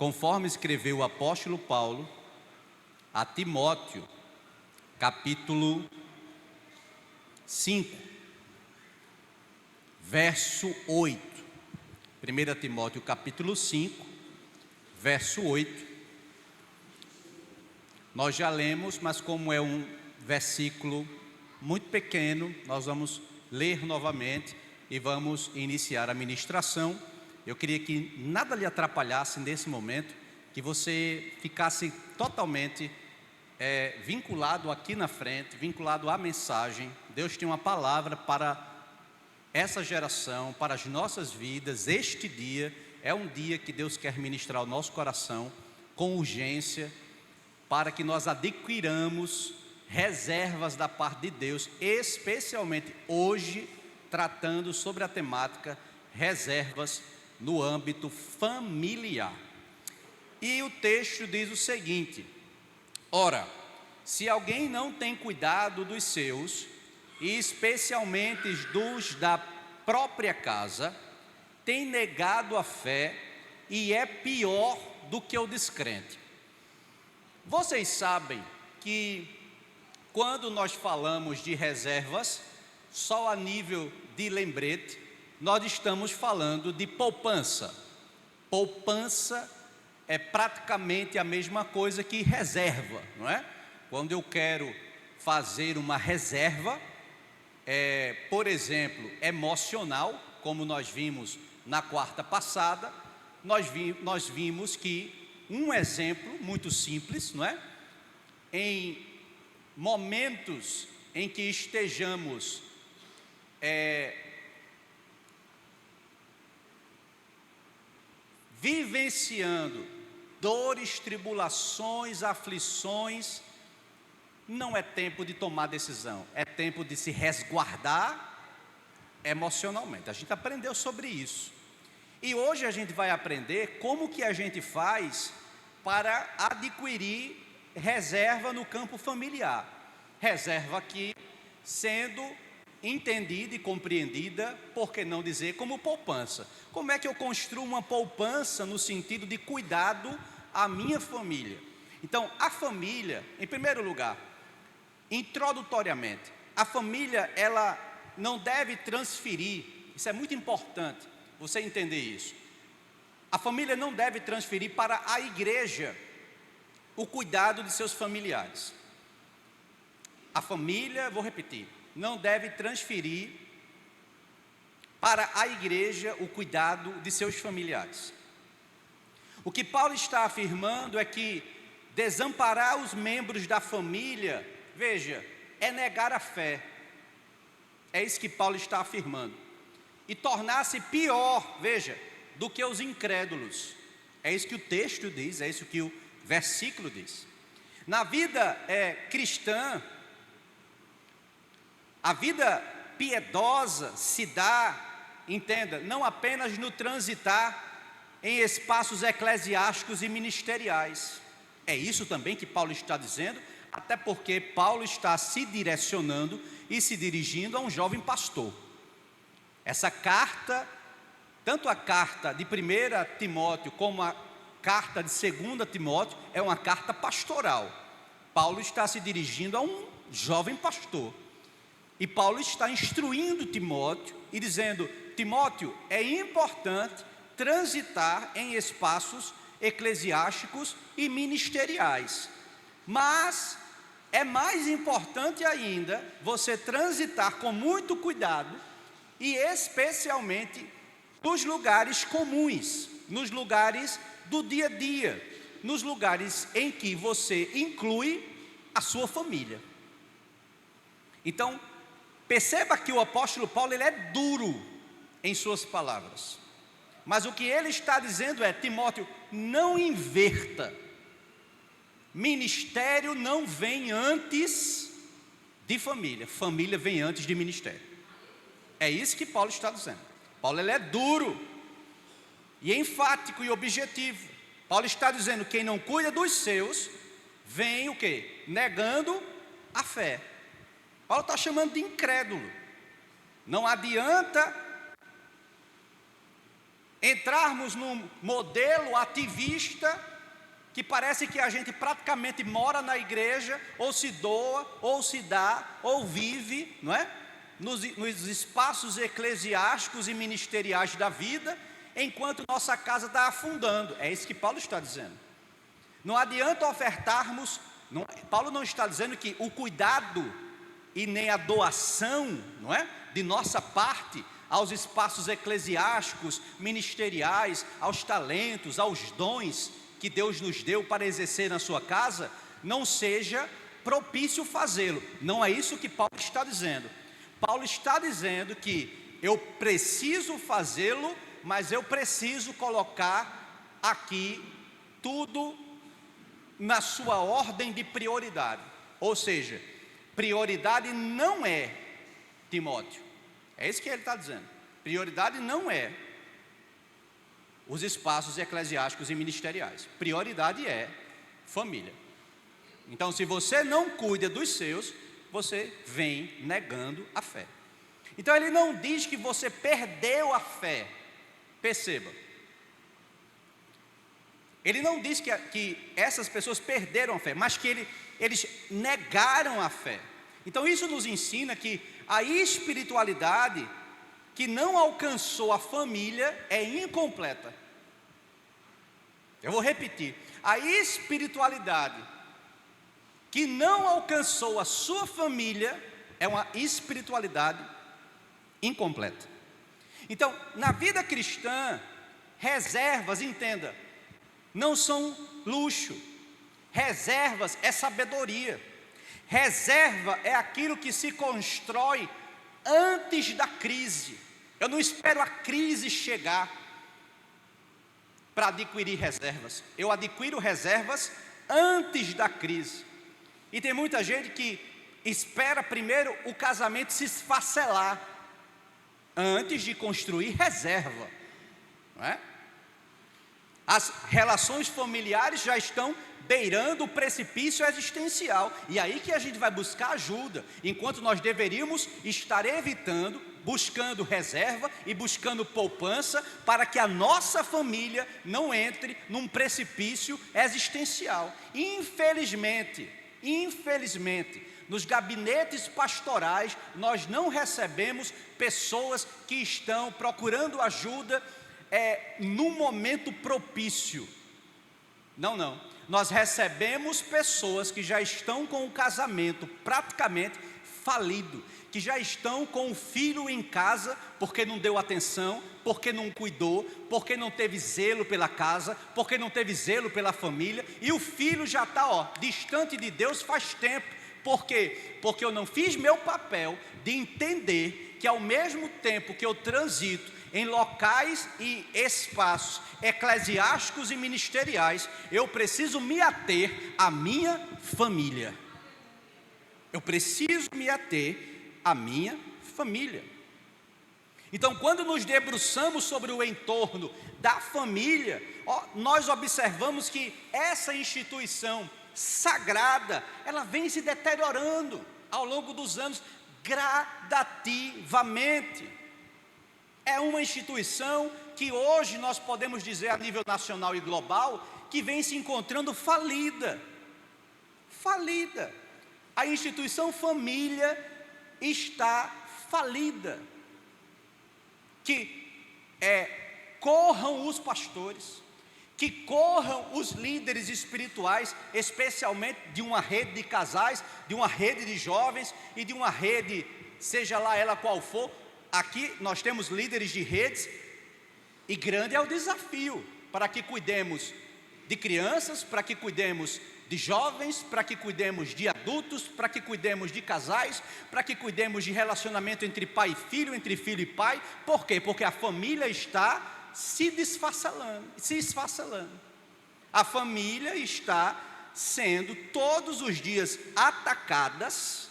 conforme escreveu o apóstolo Paulo a Timóteo, capítulo 5, verso 8. 1 Timóteo, capítulo 5, verso 8. Nós já lemos, mas como é um versículo muito pequeno, nós vamos ler novamente e vamos iniciar a ministração. Eu queria que nada lhe atrapalhasse nesse momento, que você ficasse totalmente vinculado aqui na frente, vinculado à mensagem. Deus tem uma palavra para essa geração, para as nossas vidas. Este dia é um dia que Deus quer ministrar ao nosso coração com urgência, para que nós adquiramos reservas da parte de Deus, especialmente hoje, tratando sobre a temática reservas no âmbito familiar. E o texto diz o seguinte: ora, se alguém não tem cuidado dos seus, e especialmente dos da própria casa, tem negado a fé e é pior do que o descrente. Vocês sabem que quando nós falamos de reservas, só a nível de lembrete, nós estamos falando de poupança. Poupança é praticamente a mesma coisa que reserva, não é? Quando eu quero fazer uma reserva, por exemplo, emocional, como nós vimos na quarta passada, nós vimos que um exemplo muito simples, não é? Em momentos em que estejamos vivenciando dores, tribulações, aflições, não é tempo de tomar decisão, é tempo de se resguardar emocionalmente. A gente aprendeu sobre isso. E hoje a gente vai aprender como que a gente faz para adquirir reserva no campo familiar. Reserva aqui sendo entendida e compreendida, por que não dizer, como poupança. Como é que eu construo uma poupança no sentido de cuidado à minha família? Então, a família, em primeiro lugar, introdutoriamente, a família, ela não deve transferir, isso é muito importante, você entender isso. A família não deve transferir para a igreja o cuidado de seus familiares. A família, vou repetir, não deve transferir para a igreja o cuidado de seus familiares. O que Paulo está afirmando é que desamparar os membros da família, veja, é negar a fé. É isso que Paulo está afirmando. E tornar-se pior, veja, do que os incrédulos. É isso que o texto diz, é isso que o versículo diz. Na vida cristã, a vida piedosa se dá, entenda, não apenas no transitar em espaços eclesiásticos e ministeriais. É isso também que Paulo está dizendo, até porque Paulo está se direcionando e se dirigindo a um jovem pastor. Essa carta, tanto a carta de 1 Timóteo como a carta de 2 Timóteo, é uma carta pastoral. Paulo está se dirigindo a um jovem pastor. E Paulo está instruindo Timóteo e dizendo: Timóteo, é importante transitar em espaços eclesiásticos e ministeriais, mas é mais importante ainda você transitar com muito cuidado e especialmente nos lugares comuns, nos lugares do dia a dia, nos lugares em que você inclui a sua família. Então, perceba que o apóstolo Paulo, ele é duro em suas palavras, mas o que ele está dizendo é: Timóteo, não inverta, ministério não vem antes de família, família vem antes de ministério. É isso que Paulo está dizendo. Paulo, ele é duro e enfático e objetivo. Paulo está dizendo: quem não cuida dos seus, vem o quê? Negando a fé. Paulo está chamando de incrédulo. Não adianta entrarmos num modelo ativista, que parece que a gente praticamente mora na igreja, ou se doa, ou se dá, ou vive, não é? Nos espaços eclesiásticos e ministeriais da vida, enquanto nossa casa está afundando. É isso que Paulo está dizendo. Não adianta ofertarmos, Paulo não está dizendo que o cuidado e nem a doação, não é, de nossa parte aos espaços eclesiásticos, ministeriais, aos talentos, aos dons que Deus nos deu para exercer na sua casa, não seja propício fazê-lo. Não é isso que Paulo está dizendo. Paulo está dizendo que eu preciso fazê-lo, mas eu preciso colocar aqui tudo na sua ordem de prioridade. Ou seja, prioridade não é Timóteo. É isso que ele está dizendo. Prioridade não é os espaços eclesiásticos e ministeriais. Prioridade é família. Então, se você não cuida dos seus, você vem negando a fé. Então, ele não diz que você perdeu a fé. Perceba. Ele não diz que essas pessoas perderam a fé, mas que eles negaram a fé. Então, isso nos ensina que a espiritualidade que não alcançou a família é incompleta. Eu vou repetir. A espiritualidade que não alcançou a sua família é uma espiritualidade incompleta. Então, na vida cristã, reservas, entenda, não são luxo. Reservas é sabedoria. Reserva é aquilo que se constrói antes da crise. Eu não espero a crise chegar para adquirir reservas. Eu adquiro reservas antes da crise. E tem muita gente que espera primeiro o casamento se esfacelar antes de construir reserva, não é? As relações familiares já estão beirando o precipício existencial, e aí que a gente vai buscar ajuda, enquanto nós deveríamos estar evitando, buscando reserva e buscando poupança, para que a nossa família não entre num precipício existencial. Infelizmente, nos gabinetes pastorais, nós não recebemos pessoas que estão procurando ajuda num momento propício. Não. Nós recebemos pessoas que já estão com o casamento praticamente falido, que já estão com o filho em casa porque não deu atenção, porque não cuidou, porque não teve zelo pela casa, porque não teve zelo pela família, e o filho já está distante de Deus faz tempo. Por quê? Porque eu não fiz meu papel de entender que ao mesmo tempo que eu transito em locais e espaços eclesiásticos e ministeriais, eu preciso me ater à minha família. Eu preciso me ater à minha família. Então, quando nos debruçamos sobre o entorno da família, nós observamos que essa instituição sagrada, ela vem se deteriorando ao longo dos anos, gradativamente. É uma instituição que hoje nós podemos dizer a nível nacional e global, que vem se encontrando falida. A instituição família está falida. Que corram os pastores, que corram os líderes espirituais, especialmente de uma rede de casais, de uma rede de jovens e de uma rede, seja lá ela qual for. Aqui nós temos líderes de redes, e grande é o desafio para que cuidemos de crianças, para que cuidemos de jovens, para que cuidemos de adultos, para que cuidemos de casais, para que cuidemos de relacionamento entre pai e filho, entre filho e pai. Por quê? Porque a família está se esfacelando. A família está sendo todos os dias atacadas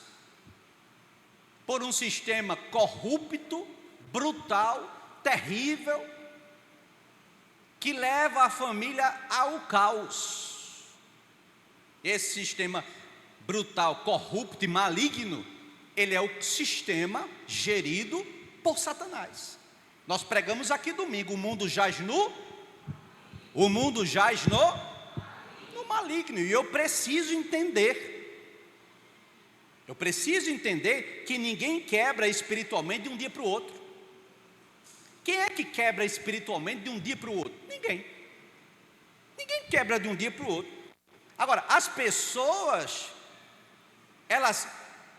por um sistema corrupto, brutal, terrível, que leva a família ao caos. Esse sistema brutal, corrupto e maligno, ele é o sistema gerido por Satanás. Nós pregamos aqui domingo, o mundo jaz no maligno, e eu preciso entender que ninguém quebra espiritualmente de um dia para o outro. Quem é que quebra espiritualmente de um dia para o outro? Ninguém quebra de um dia para o outro. Agora, as pessoas,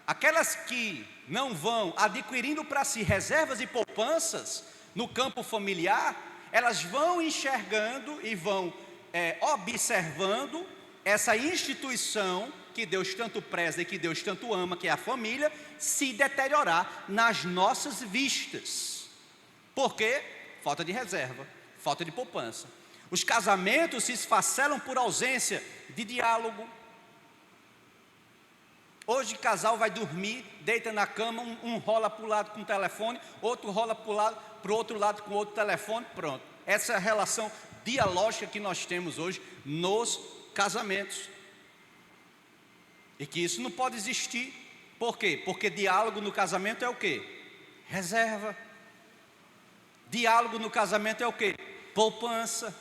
aquelas que não vão adquirindo para si reservas e poupanças no campo familiar, elas vão enxergando e vão observando essa instituição que Deus tanto preza e que Deus tanto ama, que é a família, se deteriorar nas nossas vistas. Por quê? Falta de reserva, falta de poupança. Os casamentos se esfacelam por ausência de diálogo. Hoje casal vai dormir, deita na cama, um rola para o lado com o telefone, outro rola para o outro lado com outro telefone, pronto. Essa é a relação dialógica que nós temos hoje nos casamentos. E que isso não pode existir. Por quê? Porque diálogo no casamento é o quê? Reserva. Diálogo no casamento é o quê? Poupança.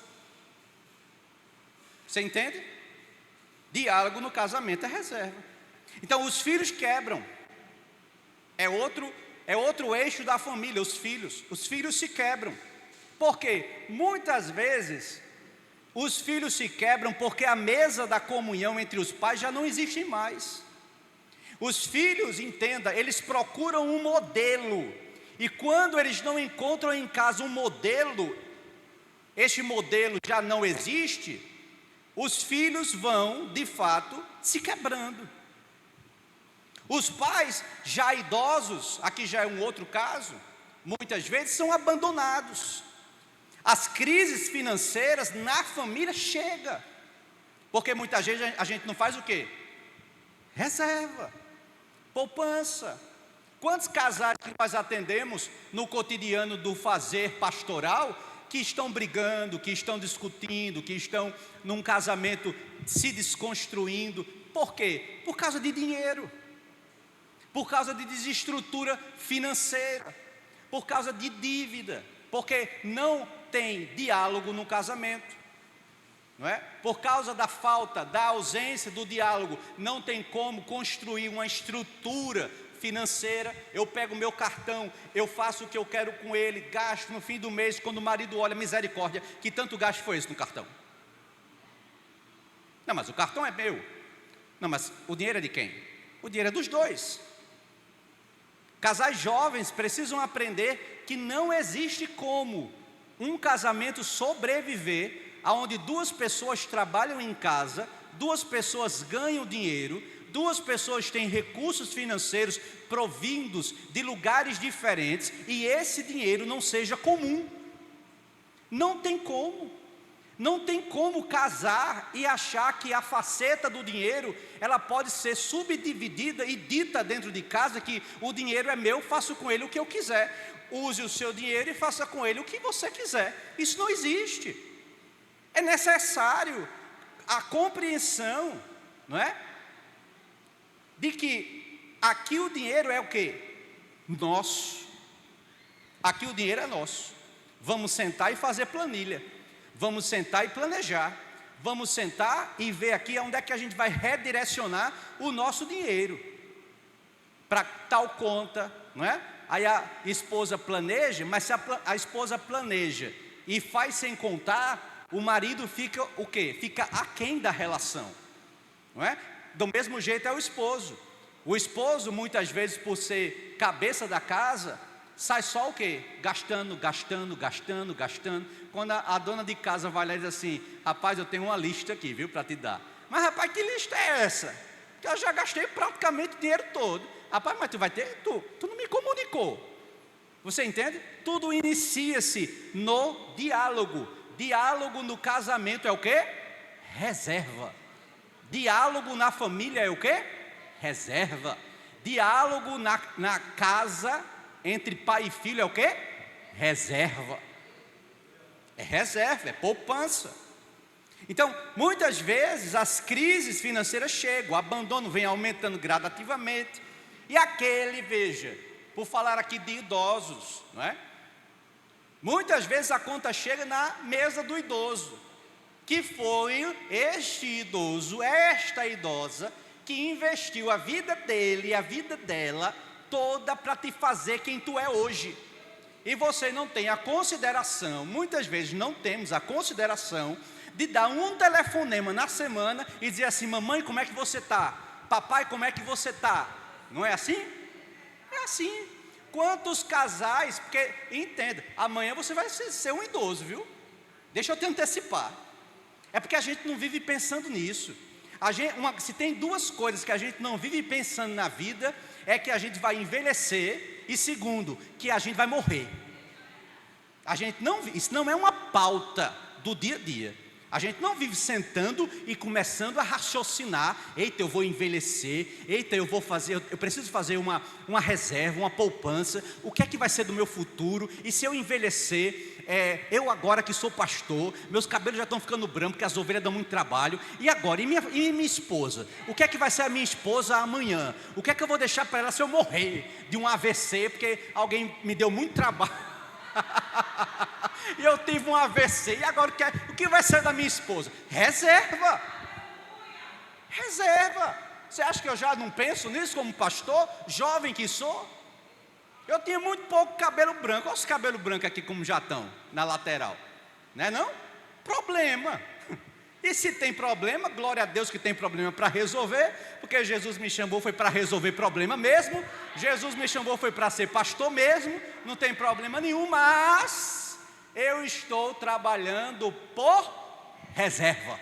Você entende? Diálogo no casamento é reserva. Então os filhos quebram. É outro eixo da família, os filhos se quebram. Por quê? Muitas vezes os filhos se quebram porque a mesa da comunhão entre os pais já não existe mais. Os filhos, entenda, eles procuram um modelo, e quando eles não encontram em casa um modelo, este modelo já não existe, os filhos vão, de fato, se quebrando. Os pais já idosos, aqui já é um outro caso, muitas vezes são abandonados. As crises financeiras na família chegam, porque muitas vezes a gente não faz o quê? Reserva, poupança. Quantos casais que nós atendemos no cotidiano do fazer pastoral, que estão brigando, que estão discutindo, que estão num casamento se desconstruindo? Por quê? Por causa de dinheiro, por causa de desestrutura financeira, por causa de dívida, porque não tem diálogo no casamento, não é? Por causa da falta, da ausência do diálogo, não tem como construir uma estrutura financeira. Eu pego o meu cartão, eu faço o que eu quero com ele, gasto no fim do mês, quando o marido olha, misericórdia, que tanto gasto foi esse no cartão? Não, mas o cartão é meu. Não, mas o dinheiro é de quem? O dinheiro é dos dois. Casais jovens precisam aprender que não existe como um casamento sobreviver onde duas pessoas trabalham em casa, duas pessoas ganham dinheiro, duas pessoas têm recursos financeiros provindos de lugares diferentes, e esse dinheiro não seja comum. Não tem como. Não tem como casar e achar que a faceta do dinheiro, ela pode ser subdividida e dita dentro de casa, que o dinheiro é meu, faço com ele o que eu quiser. Use o seu dinheiro e faça com ele o que você quiser. Isso não existe. É necessário a compreensão, não é? De que aqui o dinheiro é o quê? Nosso. Aqui o dinheiro é nosso. Vamos sentar e fazer planilha. Vamos sentar e planejar. Vamos sentar e ver aqui onde é que a gente vai redirecionar o nosso dinheiro para tal conta, não é? Aí a esposa planeja, mas se a esposa planeja e faz sem contar, o marido fica o quê? Fica aquém da relação, não é? Do mesmo jeito é o esposo. O esposo, muitas vezes, por ser cabeça da casa, sai só o quê? Gastando. Quando a dona de casa vai lá e diz assim: rapaz, eu tenho uma lista aqui, viu, para te dar. Mas rapaz, que lista é essa? Que eu já gastei praticamente o dinheiro todo. Rapaz, mas tu vai ter, tu não me comunicou. Você entende? Tudo inicia-se no diálogo. Diálogo no casamento é o quê? Reserva. Diálogo na família é o quê? Reserva. Diálogo na casa entre pai e filho é o quê? Reserva. É reserva, é poupança. Então, muitas vezes as crises financeiras chegam, o abandono vem aumentando gradativamente. E aquele, veja, por falar aqui de idosos, não é? Muitas vezes a conta chega na mesa do idoso, que foi este idoso, esta idosa, que investiu a vida dele e a vida dela toda para te fazer quem tu é hoje. E você não tem a consideração, muitas vezes não temos a consideração de dar um telefonema na semana e dizer assim: mamãe, como é que você está? Papai, como é que você está? Não é assim? É assim. Quantos casais, porque entenda, amanhã você vai ser um idoso, viu? Deixa eu te antecipar. É porque a gente não vive pensando nisso. Se tem duas coisas que a gente não vive pensando na vida, é que a gente vai envelhecer, e segundo, que a gente vai morrer. Isso não é uma pauta do dia a dia. A gente não vive sentando e começando a raciocinar: eita, eu vou envelhecer, eita, eu preciso fazer uma reserva, uma poupança, o que é que vai ser do meu futuro, e se eu envelhecer, eu agora que sou pastor, meus cabelos já estão ficando brancos, porque as ovelhas dão muito trabalho, e agora, e minha esposa? O que é que vai ser a minha esposa amanhã? O que é que eu vou deixar para ela se eu morrer de um AVC, porque alguém me deu muito trabalho? E eu tive um AVC, e agora o que vai ser da minha esposa? Reserva. Você acha que eu já não penso nisso como pastor, jovem que sou? Eu tinha muito pouco cabelo branco. Olha os cabelos brancos aqui como já estão, na lateral. Não é não? Problema. E se tem problema, glória a Deus que tem problema para resolver, porque Jesus me chamou foi para resolver problema mesmo, Jesus me chamou foi para ser pastor mesmo, não tem problema nenhum, mas eu estou trabalhando por reserva.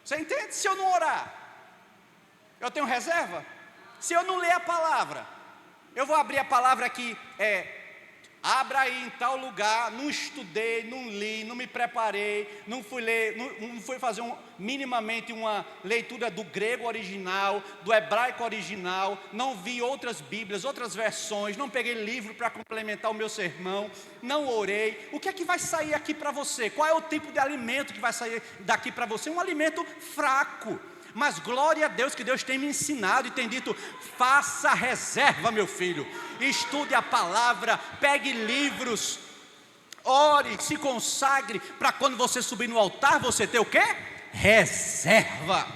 Você entende? Se eu não orar, eu tenho reserva. Se eu não ler a palavra, eu vou abrir a palavra aqui, abra aí em tal lugar, não estudei, não li, não me preparei, não fui ler, não fui fazer minimamente uma leitura do grego original, do hebraico original, não vi outras bíblias, outras versões, não peguei livro para complementar o meu sermão, não orei. O que é que vai sair aqui para você? Qual é o tipo de alimento que vai sair daqui para você? Um alimento fraco. Mas glória a Deus que Deus tem me ensinado e tem dito: faça reserva, meu filho, estude a palavra, pegue livros, ore, se consagre, para quando você subir no altar, você ter o quê? Reserva.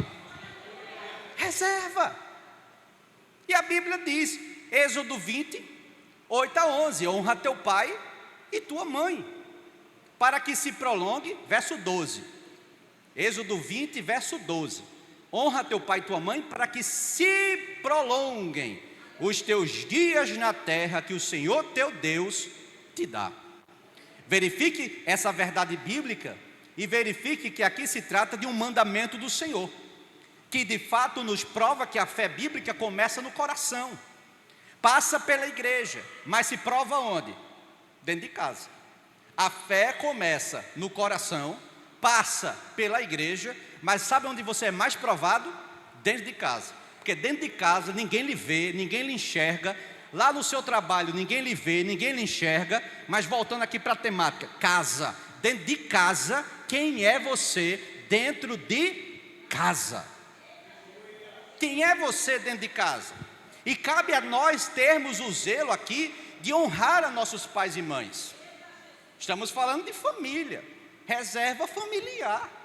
E a Bíblia diz, Êxodo 20, 8-11, honra teu pai e tua mãe, para que se prolongue, verso 12, Êxodo 20, verso 12, honra teu pai e tua mãe, para que se prolonguem os teus dias na terra que o Senhor teu Deus te dá. Verifique essa verdade bíblica e verifique que aqui se trata de um mandamento do Senhor, que de fato nos prova que a fé bíblica começa no coração, passa pela igreja, mas se prova onde? Dentro de casa. A fé começa no coração, passa pela igreja, mas sabe onde você é mais provado? Dentro de casa. Porque dentro de casa ninguém lhe vê, ninguém lhe enxerga. Lá no seu trabalho ninguém lhe vê, ninguém lhe enxerga. Mas voltando aqui para a temática, casa. Dentro de casa, quem é você dentro de casa? Quem é você dentro de casa? E cabe a nós termos o zelo aqui de honrar a nossos pais e mães. Estamos falando de família, reserva familiar.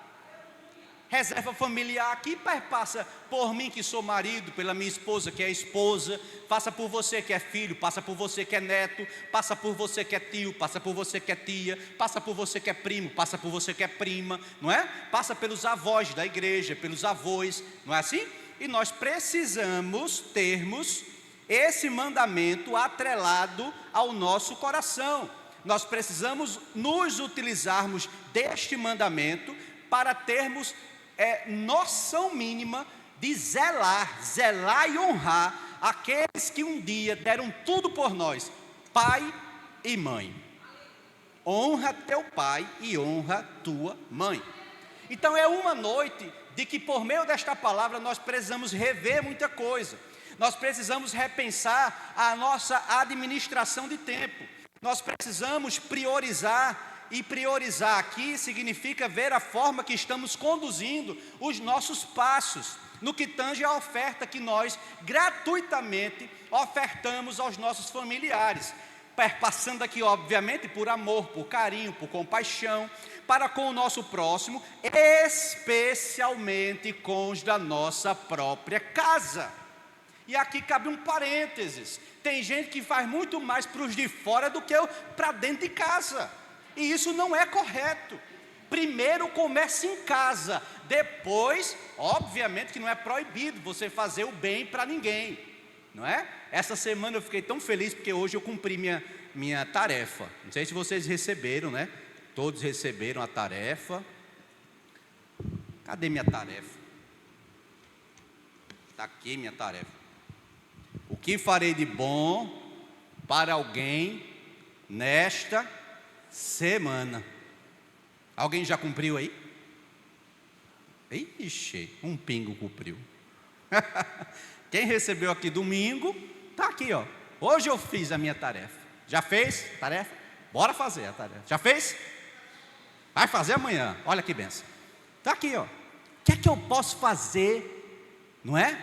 Reserva familiar aqui passa por mim que sou marido, pela minha esposa que é esposa, passa por você que é filho, passa por você que é neto, passa por você que é tio, passa por você que é tia, passa por você que é primo, passa por você que é prima, não é? Passa pelos avós da igreja, pelos avós, não é assim? E nós precisamos termos esse mandamento atrelado ao nosso coração. Nós precisamos nos utilizarmos deste mandamento para termos noção mínima de zelar e honrar aqueles que um dia deram tudo por nós, pai e mãe. Honra teu pai e honra tua mãe. Então é uma noite de que por meio desta palavra nós precisamos rever muita coisa. Nós precisamos repensar a nossa administração de tempo. Nós precisamos priorizar. E priorizar aqui significa ver a forma que estamos conduzindo os nossos passos, no que tange a oferta que nós gratuitamente ofertamos aos nossos familiares. perpassando aqui, obviamente, por amor, por carinho, por compaixão, para com o nosso próximo, especialmente com os da nossa própria casa. E aqui cabe um parênteses: tem gente que faz muito mais para os de fora do que para dentro de casa, e isso não é correto. Primeiro comece em casa, depois, obviamente que não é proibido você fazer o bem para ninguém, não é? Essa semana eu fiquei tão feliz porque hoje eu cumpri minha tarefa. Não sei se vocês receberam, né? Todos receberam a tarefa. Cadê minha tarefa? Está aqui minha tarefa. O que farei de bom para alguém nesta semana? Alguém já cumpriu aí? Ixi, um pingo cumpriu. Quem recebeu aqui domingo, está aqui, ó. Hoje eu fiz a minha tarefa. Já fez tarefa? Bora fazer a tarefa. Já fez? Vai fazer amanhã. Olha que benção. Está aqui, ó. O que é que eu posso fazer, não é?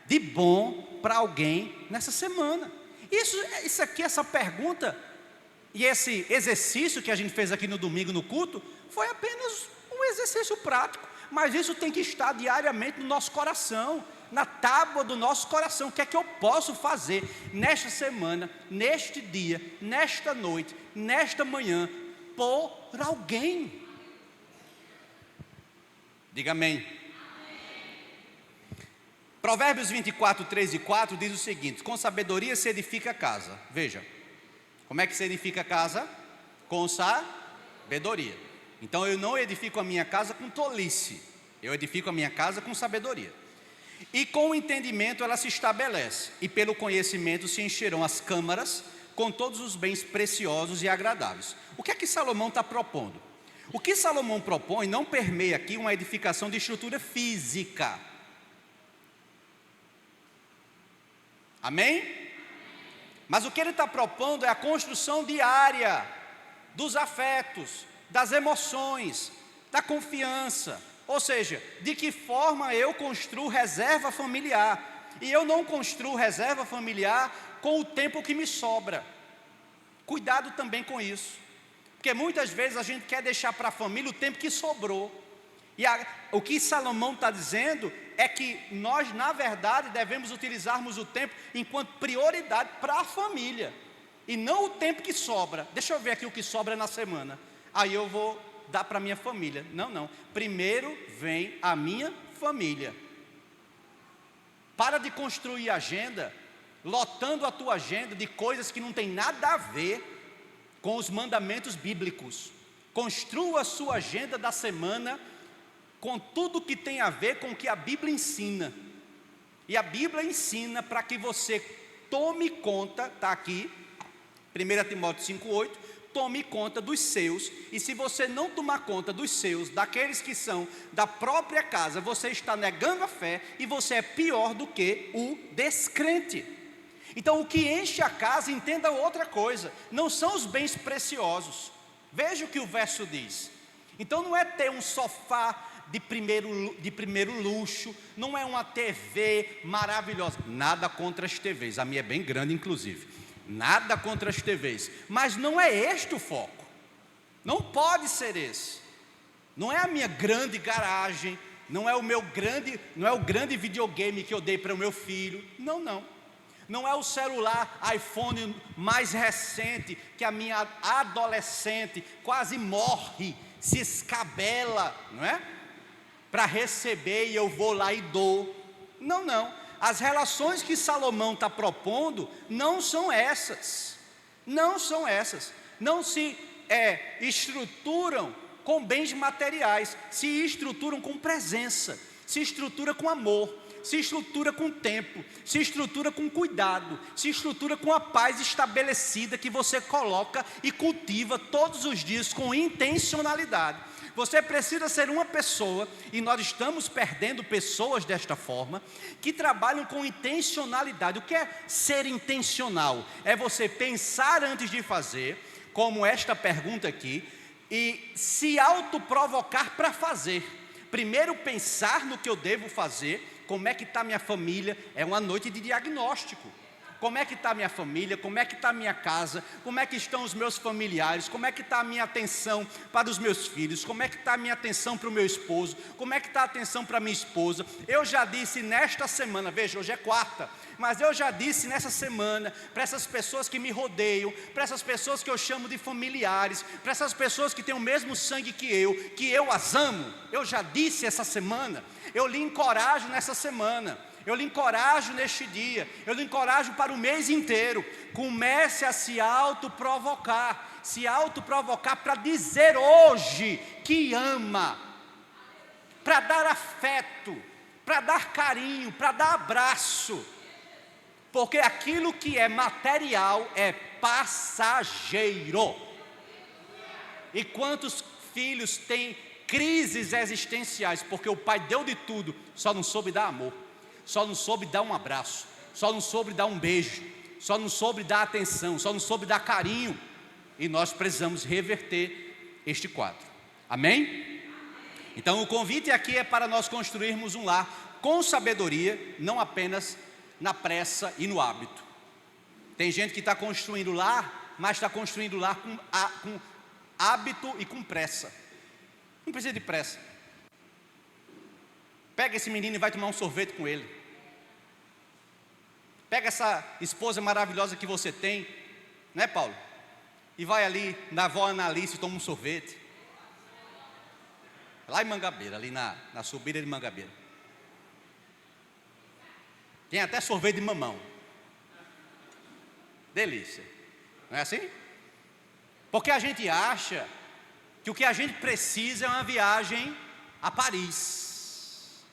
De bom para alguém nessa semana. Isso aqui, essa pergunta e esse exercício que a gente fez aqui no domingo no culto, foi apenas um exercício prático. Mas isso tem que estar diariamente no nosso coração, na tábua do nosso coração. O que é que eu posso fazer nesta semana, neste dia, nesta noite, nesta manhã, por alguém? Diga amém. Provérbios 24, 3 e 4 diz o seguinte: com sabedoria se edifica a casa. Veja, como é que se edifica a casa? Com sabedoria. Então eu não edifico a minha casa com tolice, eu edifico a minha casa com sabedoria. E com o entendimento ela se estabelece, e pelo conhecimento se encherão as câmaras com todos os bens preciosos e agradáveis. O que é que Salomão está propondo? O que Salomão propõe não permeia aqui uma edificação de estrutura física. Amém? Mas o que ele está propondo é a construção diária dos afetos, das emoções, da confiança. Ou seja, de que forma eu construo reserva familiar. E eu não construo reserva familiar com o tempo que me sobra. Cuidado também com isso, porque muitas vezes a gente quer deixar para a família o tempo que sobrou. E o que Salomão está dizendo é que nós, na verdade, devemos utilizarmos o tempo enquanto prioridade para a família, e não o tempo que sobra. Deixa eu ver aqui o que sobra na semana, aí eu vou dar para a minha família. Não, primeiro vem a minha família. Para de construir agenda, lotando a tua agenda de coisas que não tem nada a ver com os mandamentos bíblicos. Construa a sua agenda da semana com tudo que tem a ver com o que a Bíblia ensina. E a Bíblia ensina para que você tome conta, está aqui, 1 Timóteo 5,8, tome conta dos seus. E se você não tomar conta dos seus, daqueles que são da própria casa, você está negando a fé e você é pior do que o descrente. Então o que enche a casa, entenda outra coisa, não são os bens preciosos. Veja o que o verso diz. Então não é ter um sofá de primeiro luxo, não é uma TV maravilhosa. Nada contra as TVs, a minha é bem grande inclusive. Nada contra as TVs, mas não é este o foco. Não pode ser esse. Não é a minha grande garagem, não é o grande videogame que eu dei para o meu filho. Não é o celular iPhone mais recente que a minha adolescente quase morre, se escabela, não é? Para receber, e eu vou lá e dou. Não. As relações que Salomão está propondo não são essas. Não se estruturam com bens materiais, se estruturam com presença, se estrutura com amor, se estrutura com tempo, se estrutura com cuidado, se estrutura com a paz estabelecida que você coloca e cultiva todos os dias com intencionalidade. Você precisa ser uma pessoa, e nós estamos perdendo pessoas desta forma, que trabalham com intencionalidade. O que é ser intencional? É você pensar antes de fazer, como esta pergunta aqui, e se autoprovocar para fazer. Primeiro pensar no que eu devo fazer. Como é que está minha família? É uma noite de diagnóstico. como é que está a minha família, como é que está a minha casa, como é que estão os meus familiares, como é que está a minha atenção para os meus filhos, como é que está a minha atenção para o meu esposo, como é que está a atenção para a minha esposa. Eu já disse nesta semana, veja, hoje é quarta, mas eu já disse nessa semana para essas pessoas que me rodeiam, para essas pessoas que eu chamo de familiares, para essas pessoas que têm o mesmo sangue que eu as amo. Eu já disse essa semana, eu lhe encorajo nessa semana, eu lhe encorajo neste dia, eu lhe encorajo para o mês inteiro. Comece a se autoprovocar para dizer hoje que ama, para dar afeto, para dar carinho, para dar abraço, porque aquilo que é material é passageiro. E quantos filhos têm crises existenciais, porque o pai deu de tudo, só não soube dar amor, só não soube dar um abraço, só não soube dar um beijo, só não soube dar atenção, só não soube dar carinho. E nós precisamos reverter este quadro. Amém? Então o convite aqui é para nós construirmos um lar com sabedoria, não apenas na pressa e no hábito. Tem gente que está construindo lar, mas está construindo lar com hábito e com pressa. Não precisa de pressa. Pega esse menino e vai tomar um sorvete com ele. Pega essa esposa maravilhosa que você tem, né, Paulo? E vai ali na avó Analice e toma um sorvete. Lá em Mangabeira, ali na subida de Mangabeira. Tem até sorvete de mamão. Delícia. Não é assim? Porque a gente acha que o que a gente precisa é uma viagem a Paris,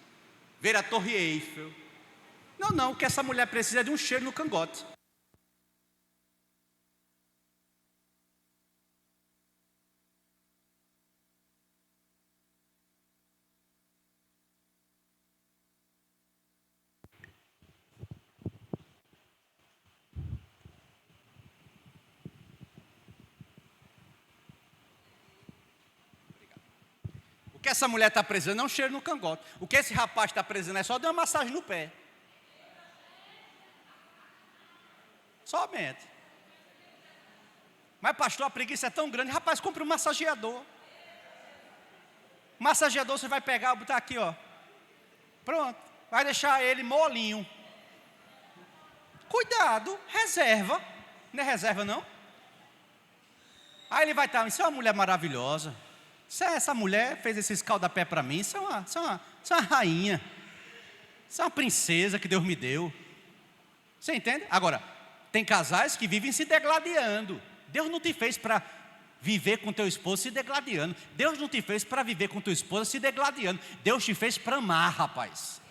ver a Torre Eiffel. Não, o que essa mulher precisa é de um cheiro no cangote. O que essa mulher está precisando é um cheiro no cangote. O que esse rapaz está precisando é só de uma massagem no pé. Somente. Mas pastor, a preguiça é tão grande. Rapaz, compre um massageador. Massageador você vai pegar, botar aqui, ó. Pronto. Vai deixar ele molinho. Cuidado, reserva. Não é reserva não? Aí ele vai estar, isso é uma mulher maravilhosa. Essa mulher fez esse escaldapé para mim. Isso é uma rainha. Isso é uma princesa que Deus me deu. Você entende? Agora, tem casais que vivem se degladiando. Deus não te fez para viver com teu esposo se degladiando. Deus não te fez para viver com tua esposa se degladiando. Deus te fez para amar, rapaz.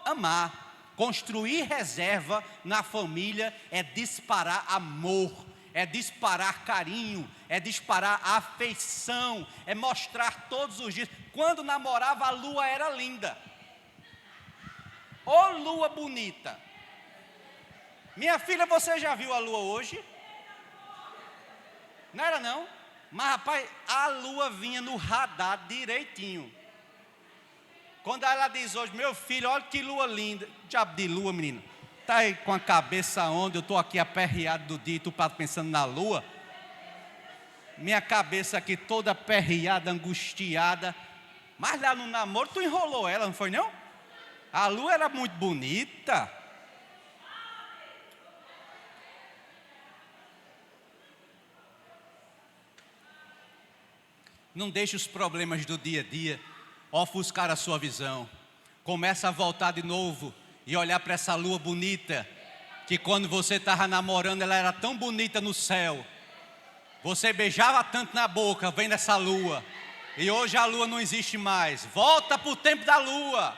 Amar. Construir reserva na família é disparar amor, é disparar carinho, é disparar afeição, é mostrar todos os dias. Quando namorava, a lua era linda. Ô lua bonita. Minha filha, você já viu a lua hoje? Não era não? Mas rapaz, a lua vinha no radar direitinho. Quando ela diz hoje, meu filho, olha que lua linda. Diabo de lua, menina. Está aí com a cabeça onde eu estou aqui aperreado do dia e tu está pensando na lua. Minha cabeça aqui toda aperreada, angustiada. Mas lá no namoro tu enrolou ela, não foi não? A lua era muito bonita. Não deixe os problemas do dia a dia ofuscar a sua visão. Começa a voltar de novo e olhar para essa lua bonita, que quando você estava namorando, ela era tão bonita no céu. Você beijava tanto na boca vendo essa lua. E hoje a lua não existe mais. Volta para o tempo da lua.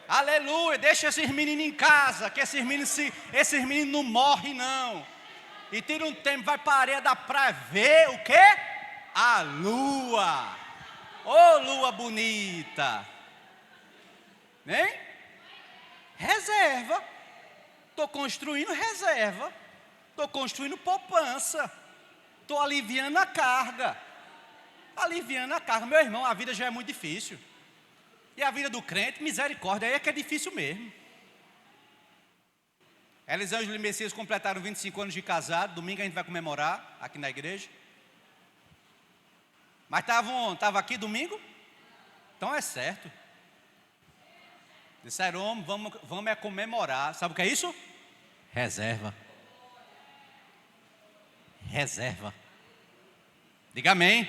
Aleluia, deixa esses meninos em casa, que esses meninos não morrem não. E tira um tempo, vai para a areia da praia ver o quê? A lua. Ô lua bonita. Hein? Reserva. Estou construindo reserva. Estou construindo poupança. Estou aliviando a carga. Aliviando a carga. Meu irmão, a vida já é muito difícil. E a vida do crente, misericórdia, aí é que é difícil mesmo. Elisângela e Messias completaram 25 anos de casado. Domingo a gente vai comemorar aqui na igreja. Mas estavam aqui domingo? Então é certo. Disseram, vamos comemorar. Sabe o que é isso? Reserva. Reserva. Diga amém.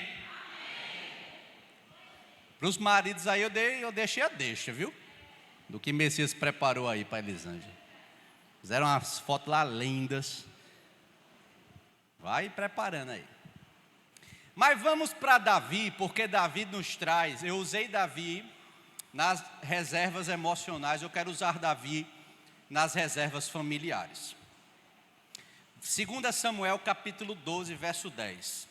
Para os maridos aí eu deixei a deixa, viu? Do que Messias preparou aí para Elisângela. Fizeram umas fotos lá lindas. Vai preparando aí. Mas vamos para Davi, porque Davi nos traz. Eu usei Davi nas reservas emocionais. Eu quero usar Davi nas reservas familiares. 2 Samuel capítulo 12, verso 10.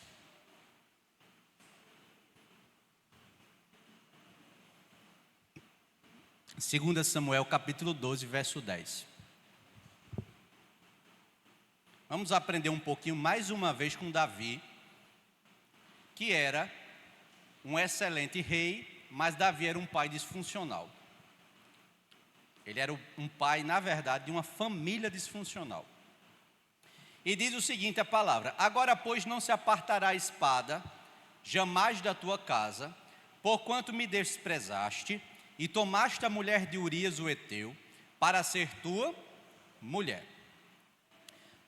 Segunda Samuel capítulo 12, verso 10. Vamos aprender um pouquinho mais uma vez com Davi, que era um excelente rei, mas Davi era um pai disfuncional. Ele era um pai, na verdade, de uma família disfuncional. E diz o seguinte a palavra: agora, pois, não se apartará a espada jamais da tua casa, porquanto me desprezaste e tomaste a mulher de Urias o Heteu para ser tua mulher.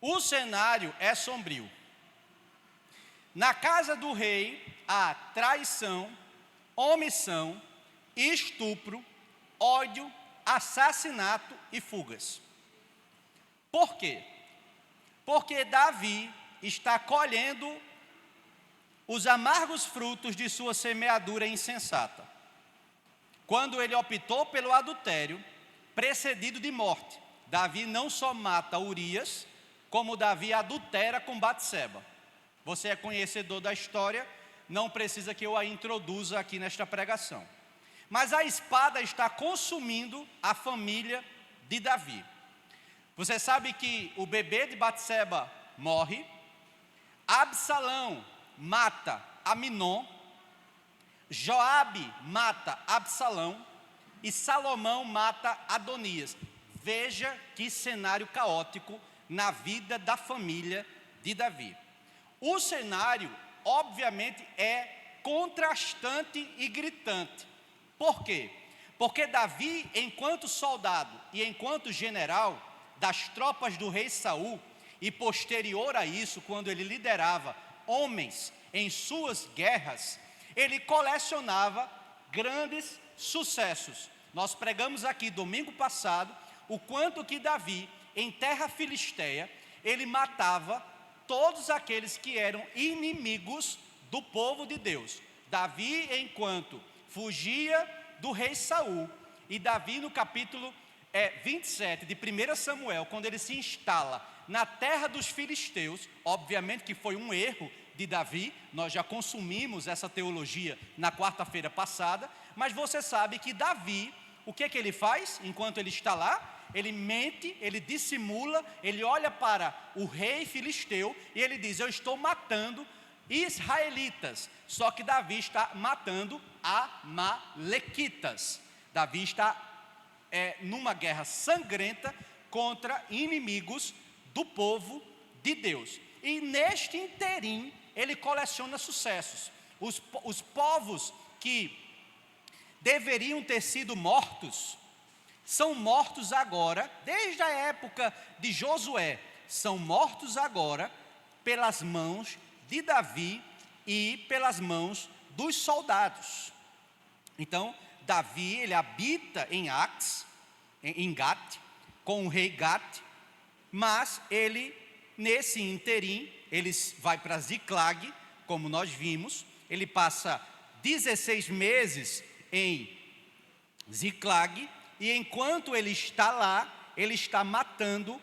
O cenário é sombrio. Na casa do rei há traição, omissão, estupro, ódio, assassinato e fugas. Por quê? Porque Davi está colhendo os amargos frutos de sua semeadura insensata. Quando ele optou pelo adultério, precedido de morte, Davi não só mata Urias, como Davi adultera com Batseba. Você é conhecedor da história, não precisa que eu a introduza aqui nesta pregação. Mas a espada está consumindo a família de Davi. Você sabe que o bebê de Batseba morre, Absalão mata Aminon, Joabe mata Absalão e Salomão mata Adonias. Veja que cenário caótico na vida da família de Davi. O cenário, obviamente, é contrastante e gritante. Por quê? Porque Davi, enquanto soldado e enquanto general das tropas do rei Saul, e posterior a isso, quando ele liderava homens em suas guerras, ele colecionava grandes sucessos. Nós pregamos aqui domingo passado o quanto que Davi, em terra filisteia, ele matava todos aqueles que eram inimigos do povo de Deus. Davi, enquanto fugia do rei Saul, e Davi no capítulo 27 de 1 Samuel, quando ele se instala na terra dos filisteus, obviamente que foi um erro de Davi, nós já consumimos essa teologia na quarta-feira passada, mas você sabe que Davi, o que é que ele faz enquanto ele está lá? Ele mente, ele dissimula, ele olha para o rei filisteu e ele diz: eu estou matando israelitas. Só que Davi está matando amalequitas. Davi está numa guerra sangrenta contra inimigos do povo de Deus. E neste interim ele coleciona sucessos. Os povos que deveriam ter sido mortos, são mortos agora, desde a época de Josué, são mortos agora pelas mãos de Davi e pelas mãos dos soldados. Então, Davi, ele habita em Gat, com o rei Gat, mas ele, nesse interim, ele vai para Ziclag, como nós vimos, ele passa 16 meses em Ziclag, e enquanto ele está lá, ele está matando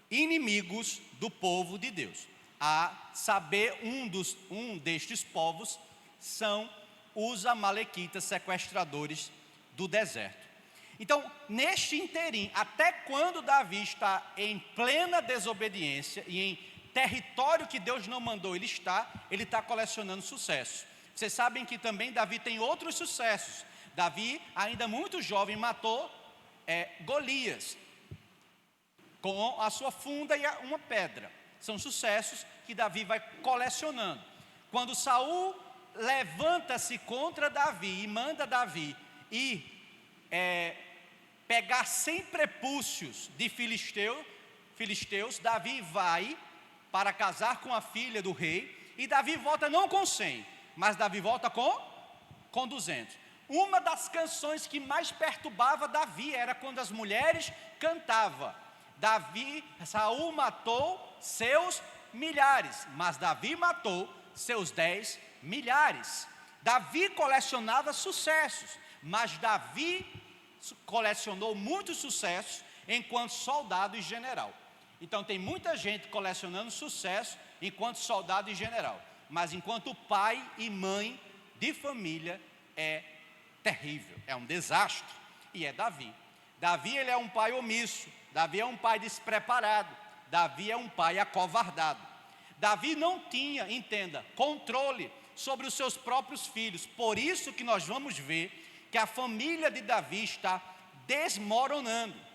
inimigos do povo de Deus. A saber, um destes povos são os amalequitas, sequestradores do deserto. Então, neste interim, até quando Davi está em plena desobediência e em território que Deus não mandou ele está colecionando sucesso. Vocês sabem que também Davi tem outros sucessos. Davi, ainda muito jovem, matou Golias. com a sua funda e uma pedra. São sucessos que Davi vai colecionando. Quando Saul levanta-se contra Davi e manda Davi ir pegar 100 prepúcios de filisteus, Davi vai para casar com a filha do rei, e Davi volta não com 100, mas Davi volta com 200. Uma das canções que mais perturbava Davi era quando as mulheres cantavam: Saul matou seus milhares, mas Davi matou seus 10 milhares. Davi colecionava sucessos, mas Davi colecionou muitos sucessos enquanto soldado e general. Então tem muita gente colecionando sucesso enquanto soldado e general, mas enquanto pai e mãe de família é terrível, é um desastre. E é Davi. Davi, ele é um pai omisso. Davi é um pai despreparado. Davi é um pai acovardado. Davi não tinha, entenda, controle sobre os seus próprios filhos. Por isso que nós vamos ver que a família de Davi está desmoronando.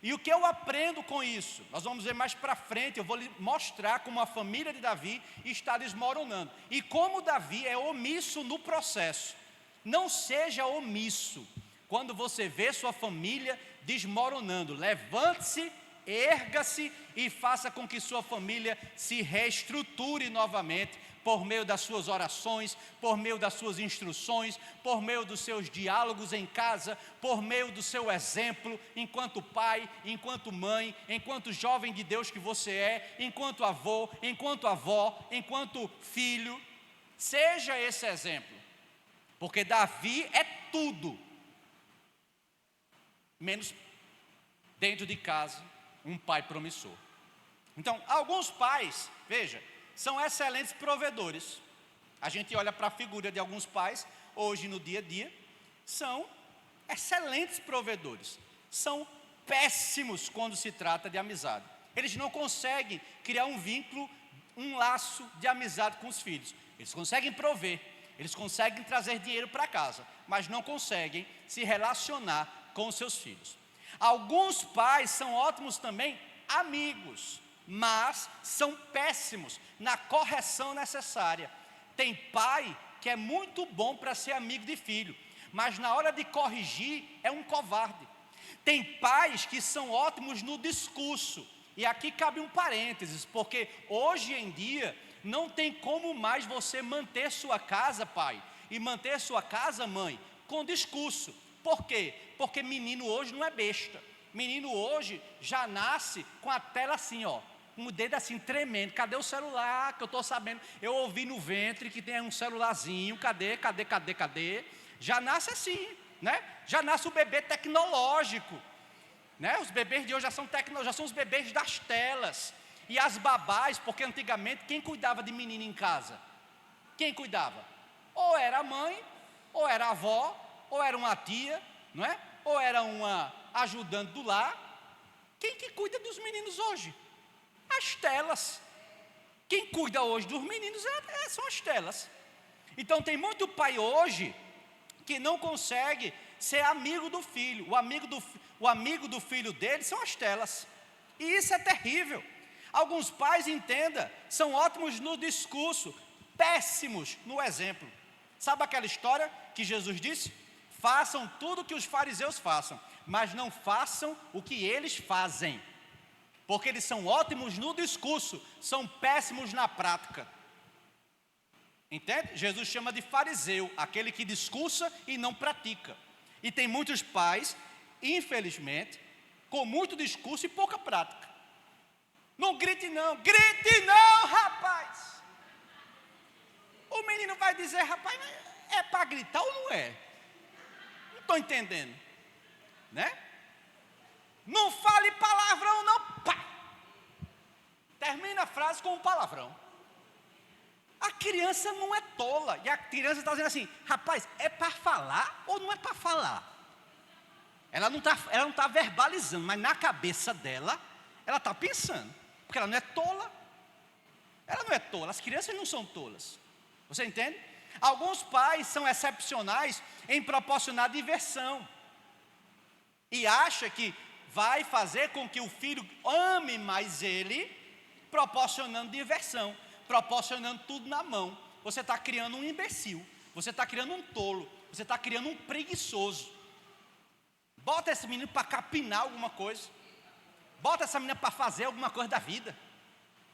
E o que eu aprendo com isso? Nós vamos ver mais para frente, eu vou lhe mostrar como a família de Davi está desmoronando. E como Davi é omisso no processo. Não seja omisso quando você vê sua família desmoronando. Levante-se, erga-se e faça com que sua família se reestruture novamente, por meio das suas orações, por meio das suas instruções, por meio dos seus diálogos em casa, por meio do seu exemplo, enquanto pai, enquanto mãe, enquanto jovem de Deus que você é, enquanto avô, enquanto avó, enquanto filho. Seja esse exemplo, porque Davi é tudo, menos dentro de casa, um pai promissor. Então, alguns pais, veja, são excelentes provedores. A gente olha para a figura de alguns pais, hoje no dia a dia, são excelentes provedores. São péssimos quando se trata de amizade. Eles não conseguem criar um vínculo, um laço de amizade com os filhos. Eles conseguem prover, eles conseguem trazer dinheiro para casa, mas não conseguem se relacionar com os seus filhos. Alguns pais são ótimos também amigos, mas são péssimos na correção necessária. Tem pai que é muito bom para ser amigo de filho, mas na hora de corrigir é um covarde. Tem pais que são ótimos no discurso, e aqui cabe um parênteses, porque hoje em dia não tem como mais você manter sua casa, pai, e manter sua casa, mãe, com discurso. Por quê? Porque menino hoje não é besta. Menino hoje já nasce com a tela assim, ó, com o dedo assim tremendo. Cadê o celular? Que eu estou sabendo. Eu ouvi no ventre que tem um celularzinho. Cadê? Já nasce assim, né? Já nasce o bebê tecnológico, né? Os bebês de hoje já são os bebês das telas. E as babás, porque antigamente quem cuidava de menino em casa? Quem cuidava? Ou era a mãe, ou era a avó, ou era uma tia, não é? Ou era uma ajudante do lar. Quem que cuida dos meninos hoje? As telas. Quem cuida hoje dos meninos são as telas. Então tem muito pai hoje que não consegue ser amigo do filho. O amigo do filho dele são as telas. E isso é terrível. Alguns pais, entenda, são ótimos no discurso, péssimos no exemplo. Sabe aquela história que Jesus disse? Façam tudo o que os fariseus façam, mas não façam o que eles fazem, porque eles são ótimos no discurso, são péssimos na prática. Entende? Jesus chama de fariseu aquele que discursa e não pratica. E tem muitos pais, infelizmente, com muito discurso e pouca prática. Não grite não, rapaz. O menino vai dizer, rapaz, é para gritar ou não é? Não estou entendendo, né? Não fale palavrão não, pá. Termina a frase com um palavrão. A criança não é tola, e a criança está dizendo assim, rapaz, é para falar ou não é para falar? Ela não tá verbalizando, mas na cabeça dela, ela está pensando, porque ela não é tola. Ela não é tola, as crianças não são tolas. Você entende? Alguns pais são excepcionais em proporcionar diversão, e acha que vai fazer com que o filho ame mais ele, proporcionando diversão, proporcionando tudo na mão. Você está criando um imbecil, você está criando um tolo, você está criando um preguiçoso. Bota esse menino para capinar alguma coisa, bota essa menina para fazer alguma coisa da vida.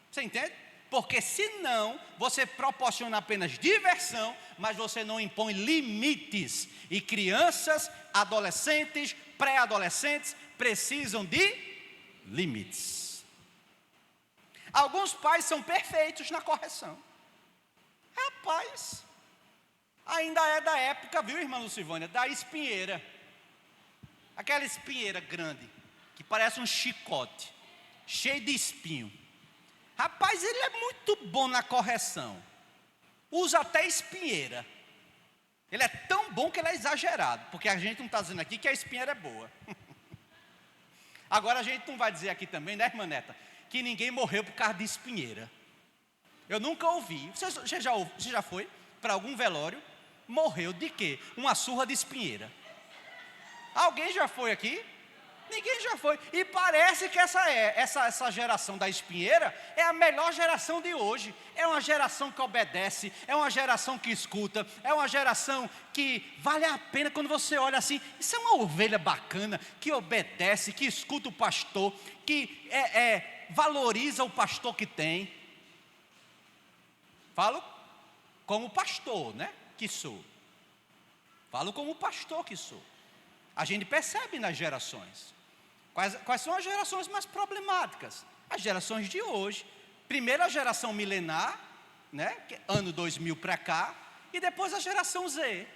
Você entende? Porque senão você proporciona apenas diversão, mas você não impõe limites. E crianças, adolescentes, pré-adolescentes precisam de limites. Alguns pais são perfeitos na correção. Rapaz, ainda é da época, viu, irmã Lucivânia, da espinheira. Aquela espinheira grande, que parece um chicote, cheio de espinho. Rapaz, ele é muito bom na correção. Usa até espinheira. Ele é tão bom que ele é exagerado, porque a gente não está dizendo aqui que a espinheira é boa. Agora a gente não vai dizer aqui também, né, irmã Neta, que ninguém morreu por causa de espinheira. Eu nunca ouvi. Você já foi para algum velório? Morreu de quê? Uma surra de espinheira. Alguém já foi aqui? Ninguém já foi. E parece que essa geração da espinheira é a melhor geração de hoje. É uma geração que obedece, é uma geração que escuta, é uma geração que vale a pena quando você olha assim. Isso é uma ovelha bacana, que obedece, que escuta o pastor, que valoriza o pastor que tem. Falo como pastor, né? Que sou. Falo como pastor que sou. A gente percebe nas gerações. Quais são as gerações mais problemáticas? As gerações de hoje. Primeiro a geração milenar, né? Ano 2000 para cá. E depois a geração Z.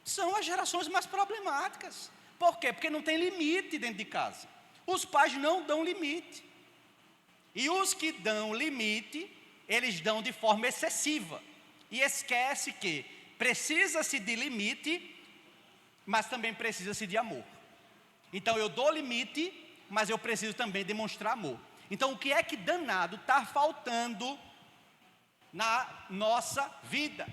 São as gerações mais problemáticas. Por quê? Porque não tem limite dentro de casa. Os pais não dão limite. E os que dão limite, eles dão de forma excessiva. E esquece que precisa-se de limite, mas também precisa-se de amor. Então eu dou limite, mas eu preciso também demonstrar amor. Então o que é que danado está faltando na nossa vida?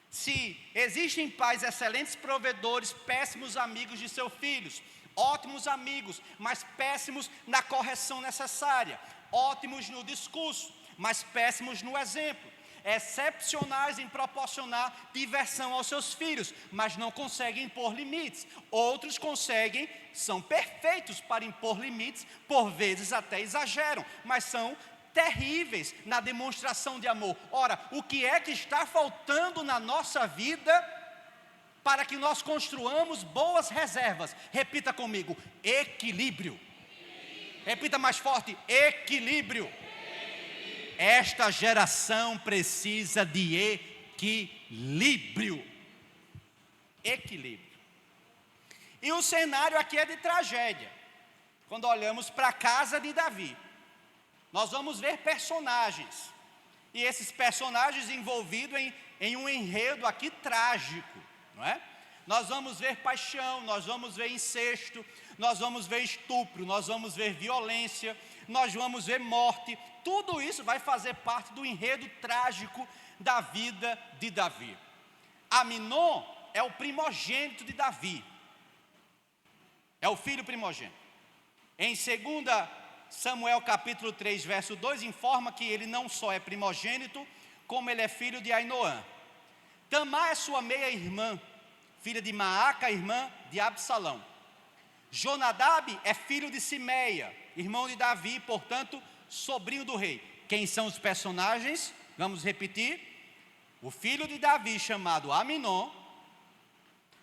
Se existem pais excelentes provedores, péssimos amigos de seus filhos, ótimos amigos, mas péssimos na correção necessária, ótimos no discurso, mas péssimos no exemplo, excepcionais em proporcionar diversão aos seus filhos, mas não conseguem impor limites. Outros conseguem, são perfeitos para impor limites, por vezes até exageram, mas são terríveis na demonstração de amor. Ora, o que é que está faltando na nossa vida para que nós construamos boas reservas? Repita comigo: equilíbrio. Repita mais forte: equilíbrio. Esta geração precisa de equilíbrio. Equilíbrio. E o cenário aqui é de tragédia. Quando olhamos para a casa de Davi, nós vamos ver personagens. E esses personagens envolvidos em um enredo aqui trágico, não é? Nós vamos ver paixão, nós vamos ver incesto, nós vamos ver estupro, nós vamos ver violência, nós vamos ver morte. Tudo isso vai fazer parte do enredo trágico da vida de Davi. Aminon é o primogênito de Davi. É o filho primogênito. Em 2 Samuel capítulo 3, verso 2, informa que ele não só é primogênito, como ele é filho de Ainoã. Tamar é sua meia-irmã, filha de Maaca, irmã de Absalão. Jonadab é filho de Simeia, irmão de Davi, portanto, sobrinho do rei. Quem são os personagens? Vamos repetir. O filho de Davi, chamado Aminon.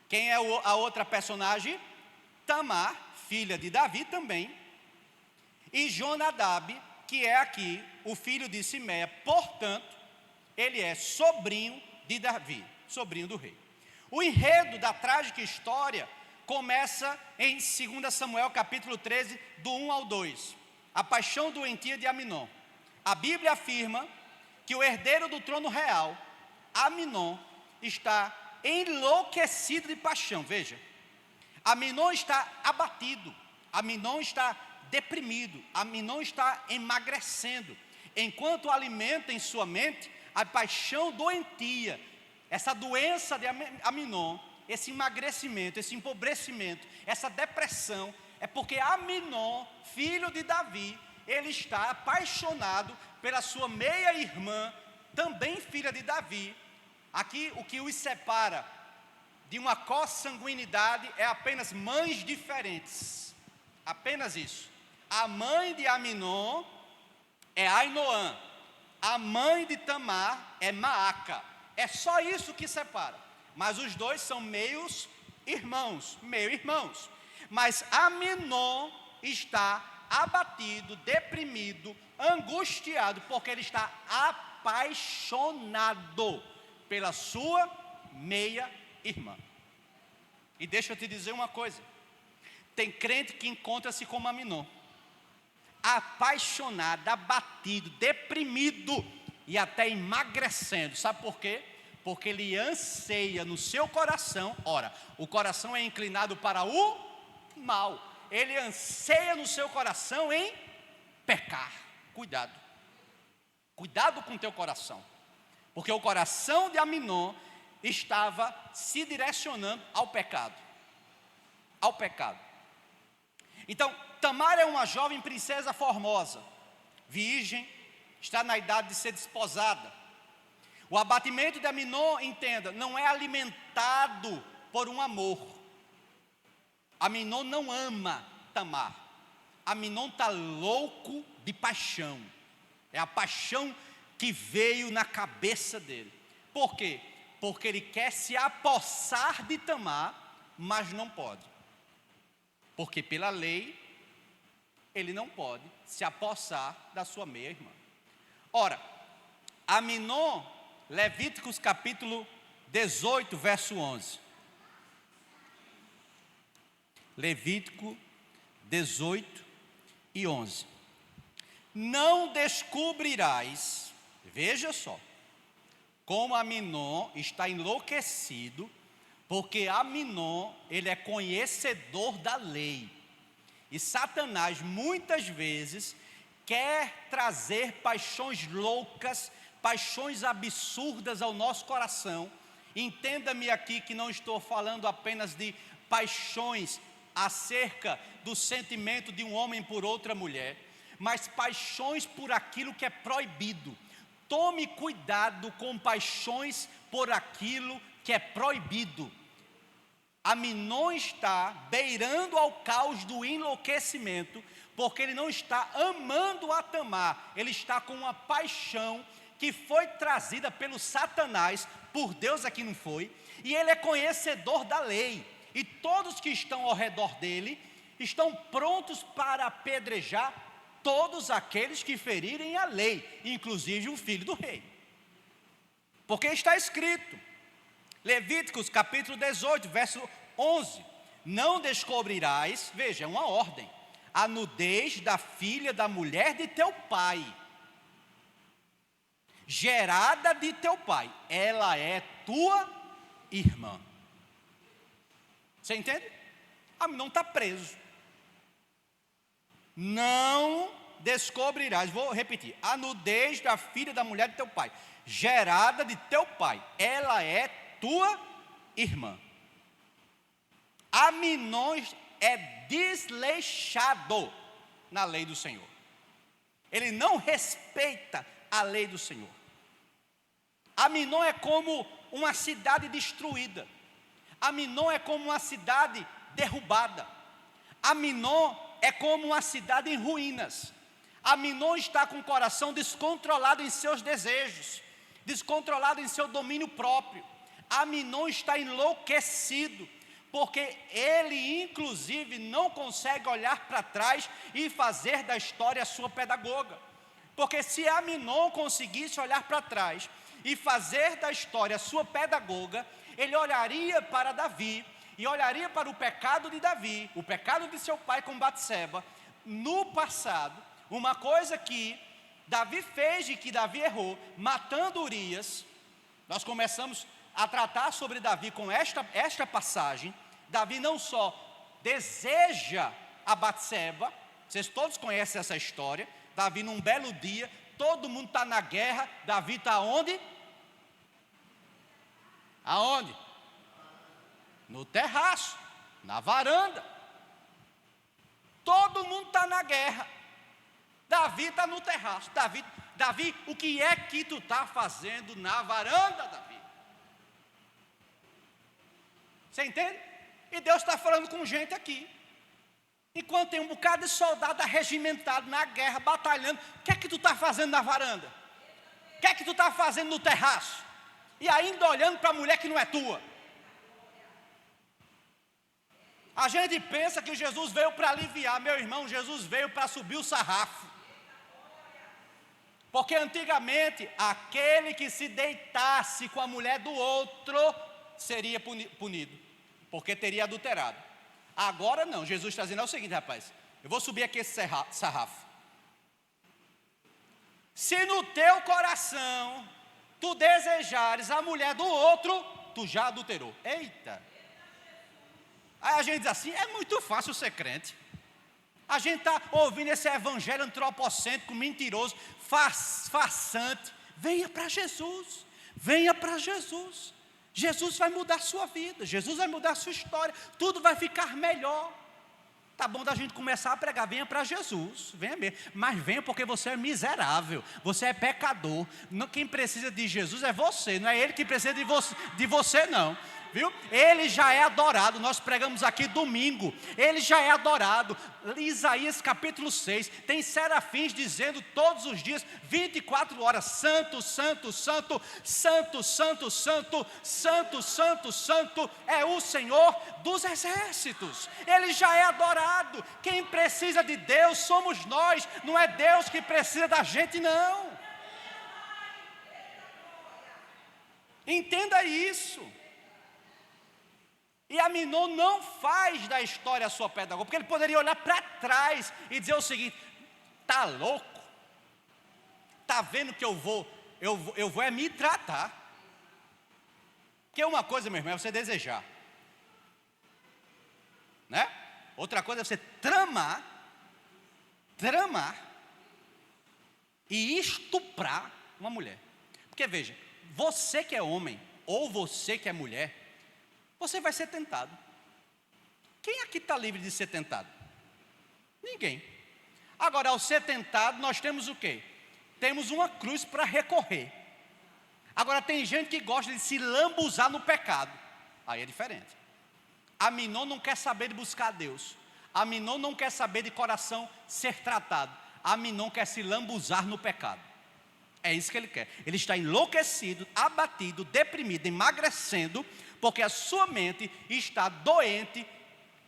Quem é a outra personagem? Tamar, filha de Davi também. E Jonadab, que é aqui o filho de Simeia, portanto, ele é sobrinho de Davi, sobrinho do rei. O enredo da trágica história começa em 2 Samuel capítulo 13, do 1 ao 2. A paixão doentia de Aminon. A Bíblia afirma que o herdeiro do trono real, Aminon, está enlouquecido de paixão. Veja, Aminon está abatido, Aminon está deprimido, Aminon está emagrecendo, enquanto alimenta em sua mente a paixão doentia. Essa doença de Aminon esse emagrecimento, esse empobrecimento, essa depressão, é porque Aminon, filho de Davi, ele está apaixonado pela sua meia-irmã, também filha de Davi. Aqui o que os separa de uma consanguinidade é apenas mães diferentes, apenas isso. A mãe de Aminon é Ainoã, a mãe de Tamar é Maaca, é só isso que separa, mas os dois são meio-irmãos, mas Aminon está abatido, deprimido, angustiado, porque ele está apaixonado pela sua meia-irmã. E deixa eu te dizer uma coisa, tem crente que encontra-se como Aminon, apaixonado, abatido, deprimido e até emagrecendo. Sabe por quê? Porque ele anseia no seu coração, ora, o coração é inclinado para o mal, ele anseia no seu coração em pecar. Cuidado com o teu coração, porque o coração de Aminon estava se direcionando ao pecado. Então, Tamar é uma jovem princesa formosa, virgem, está na idade de ser desposada. O abatimento de Aminon, entenda, não é alimentado por um amor. Aminon não ama Tamar. Aminon está louco de paixão. É a paixão que veio na cabeça dele. Por quê? Porque ele quer se apossar de Tamar, mas não pode. Porque pela lei, ele não pode se apossar da sua meia-irmã. Ora, Aminon, Levíticos capítulo 18, verso 11. Levítico 18 e 11. Não descobrirás, veja só, como Aminon está enlouquecido, porque Aminon, ele é conhecedor da lei. E Satanás muitas vezes quer trazer paixões loucas, paixões absurdas ao nosso coração. Entenda-me aqui que não estou falando apenas de paixões acerca do sentimento de um homem por outra mulher, mas paixões por aquilo que é proibido. Tome cuidado com paixões por aquilo que é proibido. Aminon está beirando ao caos do enlouquecimento, porque ele não está amando a Tamar, ele está com uma paixão que foi trazida pelo Satanás, por Deus aqui não foi, e ele é conhecedor da lei, e todos que estão ao redor dele, estão prontos para apedrejar todos aqueles que ferirem a lei, inclusive o filho do rei, porque está escrito, Levíticos capítulo 18, verso 11, não descobrirás, veja, é uma ordem, a nudez da filha da mulher de teu pai, gerada de teu pai, ela é tua irmã. Você entende? Aminon está preso. Não descobrirás, vou repetir, a nudez da filha da mulher de teu pai, gerada de teu pai, ela é tua irmã. Aminon é desleixado na lei do Senhor. Ele não respeita a lei do Senhor. Aminon é como uma cidade destruída. Aminon é como uma cidade derrubada. Aminon é como uma cidade em ruínas. Aminon está com o coração descontrolado em seus desejos, descontrolado em seu domínio próprio. Aminon está enlouquecido, porque ele inclusive não consegue olhar para trás e fazer da história a sua pedagoga. Porque se Aminon conseguisse olhar para trás e fazer da história a sua pedagoga, ele olharia para Davi e olharia para o pecado de Davi, o pecado de seu pai com Batseba, no passado, uma coisa que Davi fez e que Davi errou, matando Urias. Nós começamos a tratar sobre Davi com esta passagem. Davi não só deseja a Batseba, vocês todos conhecem essa história. Davi num belo dia, todo mundo está na guerra, Davi está onde? Aonde? No terraço, na varanda. Todo mundo está na guerra. Davi está no terraço. Davi, o que é que tu está fazendo na varanda, Davi? Você entende? E Deus está falando com gente aqui. Enquanto tem um bocado de soldado arregimentado na guerra, batalhando, o que é que tu está fazendo na varanda? O que é que tu está fazendo no terraço? E ainda olhando para a mulher que não é tua. A gente pensa que Jesus veio para aliviar. Meu irmão, Jesus veio para subir o sarrafo. Porque antigamente, aquele que se deitasse com a mulher do outro, seria punido, porque teria adulterado. Agora não, Jesus está dizendo o seguinte, rapaz, eu vou subir aqui esse sarrafo. Se no teu coração, tu desejares a mulher do outro, tu já adulterou. Eita! Aí a gente diz assim, é muito fácil ser crente. A gente está ouvindo esse evangelho antropocêntrico, mentiroso, farsante. Venha para Jesus, venha para Jesus. Jesus vai mudar a sua vida, Jesus vai mudar a sua história, tudo vai ficar melhor. Tá bom da gente começar a pregar, venha para Jesus, venha mesmo, mas venha porque você é miserável, você é pecador. Quem precisa de Jesus é você, não é Ele que precisa de você não. Viu? Ele já é adorado, nós pregamos aqui domingo, ele já é adorado. Isaías capítulo 6, tem serafins dizendo todos os dias, 24 horas, santo, santo, santo, santo, santo, santo, santo, santo, santo, é o Senhor dos exércitos. Ele já é adorado. Quem precisa de Deus somos nós, não é Deus que precisa da gente não. Entenda isso. E Aminon não faz da história a sua pedagogia, porque ele poderia olhar para trás e dizer o seguinte: está louco? Está vendo que eu vou é me tratar? Porque uma coisa, meu irmão, é você desejar, né? Outra coisa é você tramar e estuprar uma mulher. Porque veja, você que é homem, ou você que é mulher, você vai ser tentado. Quem aqui está livre de ser tentado? Ninguém. Agora, ao ser tentado, nós temos o quê? Temos uma cruz para recorrer. Agora, tem gente que gosta de se lambuzar no pecado. Aí é diferente. Aminon não quer saber de buscar Deus. Aminon não quer saber de coração ser tratado. Aminon quer se lambuzar no pecado. É isso que ele quer. Ele está enlouquecido, abatido, deprimido, emagrecendo, porque a sua mente está doente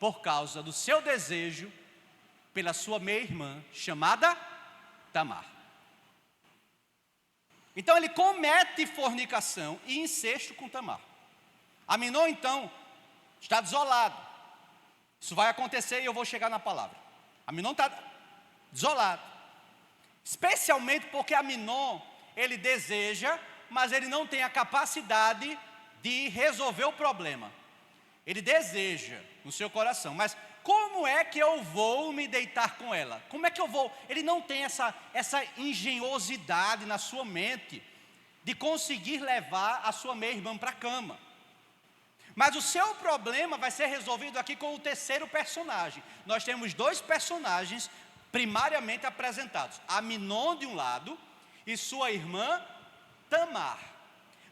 por causa do seu desejo pela sua meia-irmã, chamada Tamar. Então ele comete fornicação e incesto com Tamar. Aminon então está desolado. Isso vai acontecer e eu vou chegar na palavra. Aminon está desolado. Especialmente porque Aminon, ele deseja, mas ele não tem a capacidade de resolver o problema. Ele deseja no seu coração, mas como é que eu vou me deitar com ela? Como é que eu vou? Ele não tem essa engenhosidade na sua mente de conseguir levar a sua meia-irmã para a cama. Mas o seu problema vai ser resolvido aqui com o terceiro personagem. Nós temos dois personagens primariamente apresentados: Aminon de um lado e sua irmã Tamar.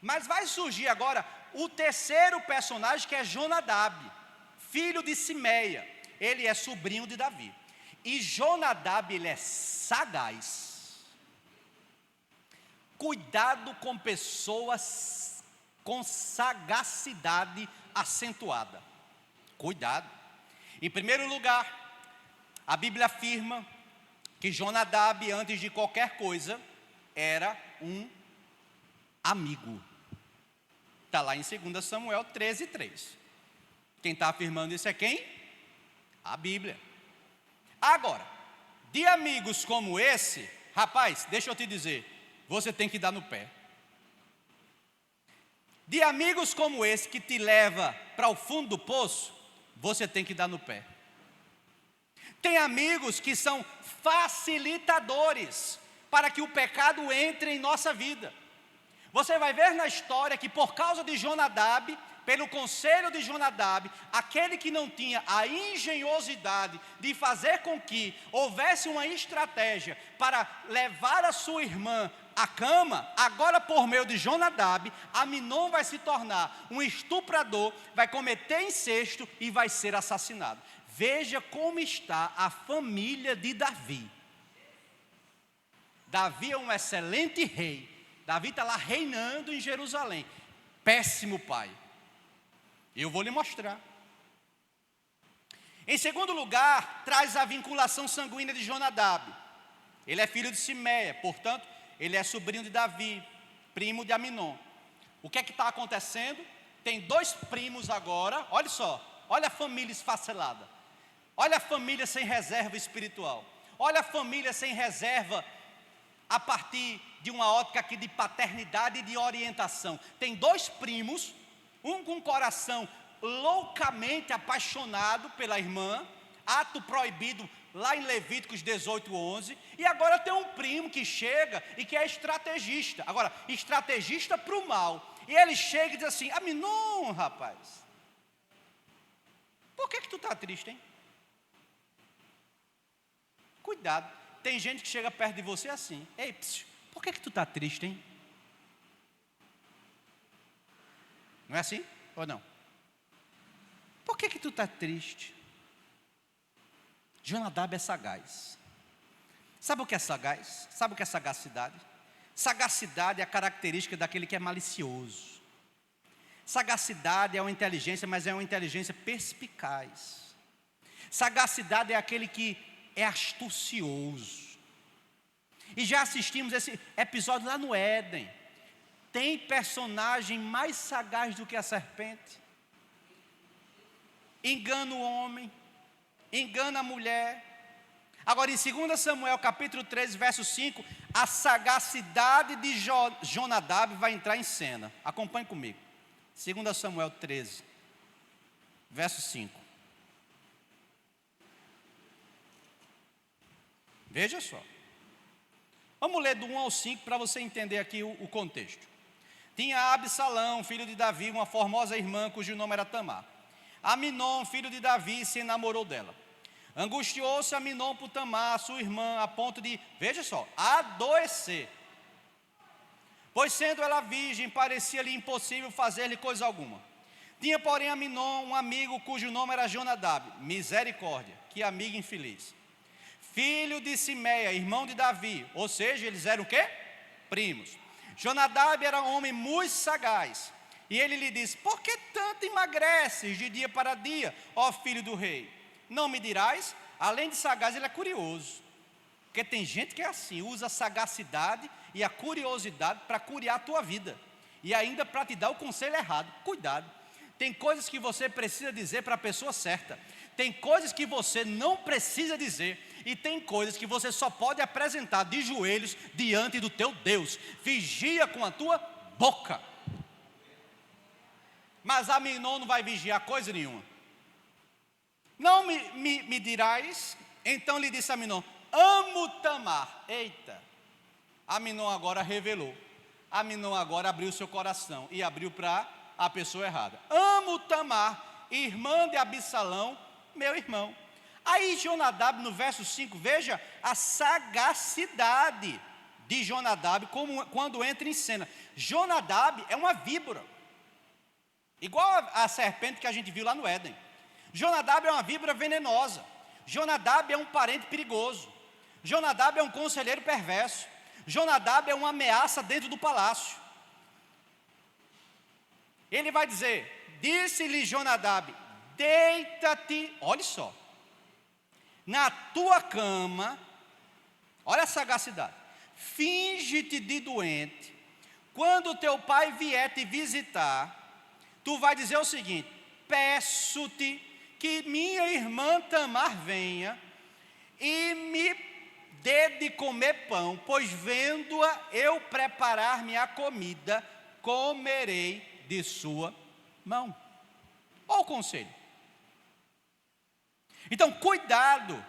Mas vai surgir agora o terceiro personagem, que é Jonadab, filho de Simeia. Ele é sobrinho de Davi. E Jonadab, ele é sagaz. Cuidado com pessoas com sagacidade acentuada. Cuidado. Em primeiro lugar, a Bíblia afirma que Jonadab, antes de qualquer coisa, era um amigo. Está lá em 2 Samuel 13:3. Quem está afirmando isso é quem? A Bíblia. Agora, de amigos como esse, rapaz, deixa eu te dizer, você tem que dar no pé. De amigos como esse que te leva para o fundo do poço, você tem que dar no pé. Tem amigos que são facilitadores para que o pecado entre em nossa vida. Você vai ver na história que por causa de Jonadab, pelo conselho de Jonadab, aquele que não tinha a engenhosidade de fazer com que houvesse uma estratégia para levar a sua irmã à cama, agora por meio de Jonadab, Aminon vai se tornar um estuprador, vai cometer incesto e vai ser assassinado. Veja como está a família de Davi. Davi é um excelente rei. Davi está lá reinando em Jerusalém. Péssimo pai. Eu vou lhe mostrar. Em segundo lugar, traz a vinculação sanguínea de Jonadab. Ele é filho de Simeia, portanto, ele é sobrinho de Davi, primo de Aminon. O que é que está acontecendo? Tem dois primos agora, olha só, olha a família esfacelada. Olha a família sem reserva espiritual. Olha a família sem reserva a partir de uma ótica aqui de paternidade e de orientação. Tem dois primos, um com o coração loucamente apaixonado pela irmã, ato proibido lá em Levíticos 18:11, e agora tem um primo que chega e que é estrategista. Agora, estrategista para o mal. E ele chega e diz assim: Aminon, rapaz, por que tu está triste, hein? Cuidado, tem gente que chega perto de você assim: ei, por que tu está triste, hein? Não é assim? Ou não? Por que tu está triste? Jonadab é sagaz. Sabe o que é sagaz? Sabe o que é sagacidade? Sagacidade é a característica daquele que é malicioso. Sagacidade é uma inteligência, mas é uma inteligência perspicaz. Sagacidade é aquele que é astucioso. E já assistimos esse episódio lá no Éden. Tem personagem mais sagaz do que a serpente. Engana o homem, engana a mulher. Agora em 2 Samuel capítulo 13, verso 5, a sagacidade de Jonadab vai entrar em cena. Acompanhe comigo. 2 Samuel 13, verso 5. Veja só. Vamos ler do 1 ao 5 para você entender aqui o contexto. Tinha Absalão, filho de Davi, uma formosa irmã cujo nome era Tamar. Aminon, filho de Davi, se enamorou dela. Angustiou-se Aminon por Tamar, sua irmã, a ponto de, veja só, adoecer. Pois sendo ela virgem, parecia-lhe impossível fazer-lhe coisa alguma. Tinha, porém, Aminon um amigo cujo nome era Jonadab, misericórdia, que amigo infeliz. Filho de Simeia, irmão de Davi, ou seja, eles eram o quê? Primos. Jonadab era um homem muito sagaz, e ele lhe disse: por que tanto emagreces de dia para dia, ó filho do rei? Não me dirás? Além de sagaz, ele é curioso. Porque tem gente que é assim, usa a sagacidade e a curiosidade para curiar a tua vida, e ainda para te dar o conselho errado. Cuidado, tem coisas que você precisa dizer para a pessoa certa, tem coisas que você não precisa dizer, e tem coisas que você só pode apresentar de joelhos diante do teu Deus. Vigia com a tua boca. Mas Aminon não vai vigiar coisa nenhuma. Não me dirás? Então lhe disse Aminon: amo Tamar. Eita, Aminon agora revelou. Aminon agora abriu seu coração e abriu para a pessoa errada. Amo Tamar, irmã de Absalão, meu irmão. Aí Jonadab, no verso 5, veja a sagacidade de Jonadab quando entra em cena. Jonadab é uma víbora, igual a serpente que a gente viu lá no Éden. Jonadab é uma víbora venenosa. Jonadab é um parente perigoso. Jonadab é um conselheiro perverso. Jonadab é uma ameaça dentro do palácio. Ele vai dizer: disse-lhe Jonadab, deita-te, olha só, na tua cama, olha a sagacidade, finge-te de doente, quando teu pai vier te visitar, tu vai dizer o seguinte: peço-te que minha irmã Tamar venha e me dê de comer pão, pois vendo-a eu preparar-me a comida, comerei de sua mão. Olha o conselho. Então, cuidado,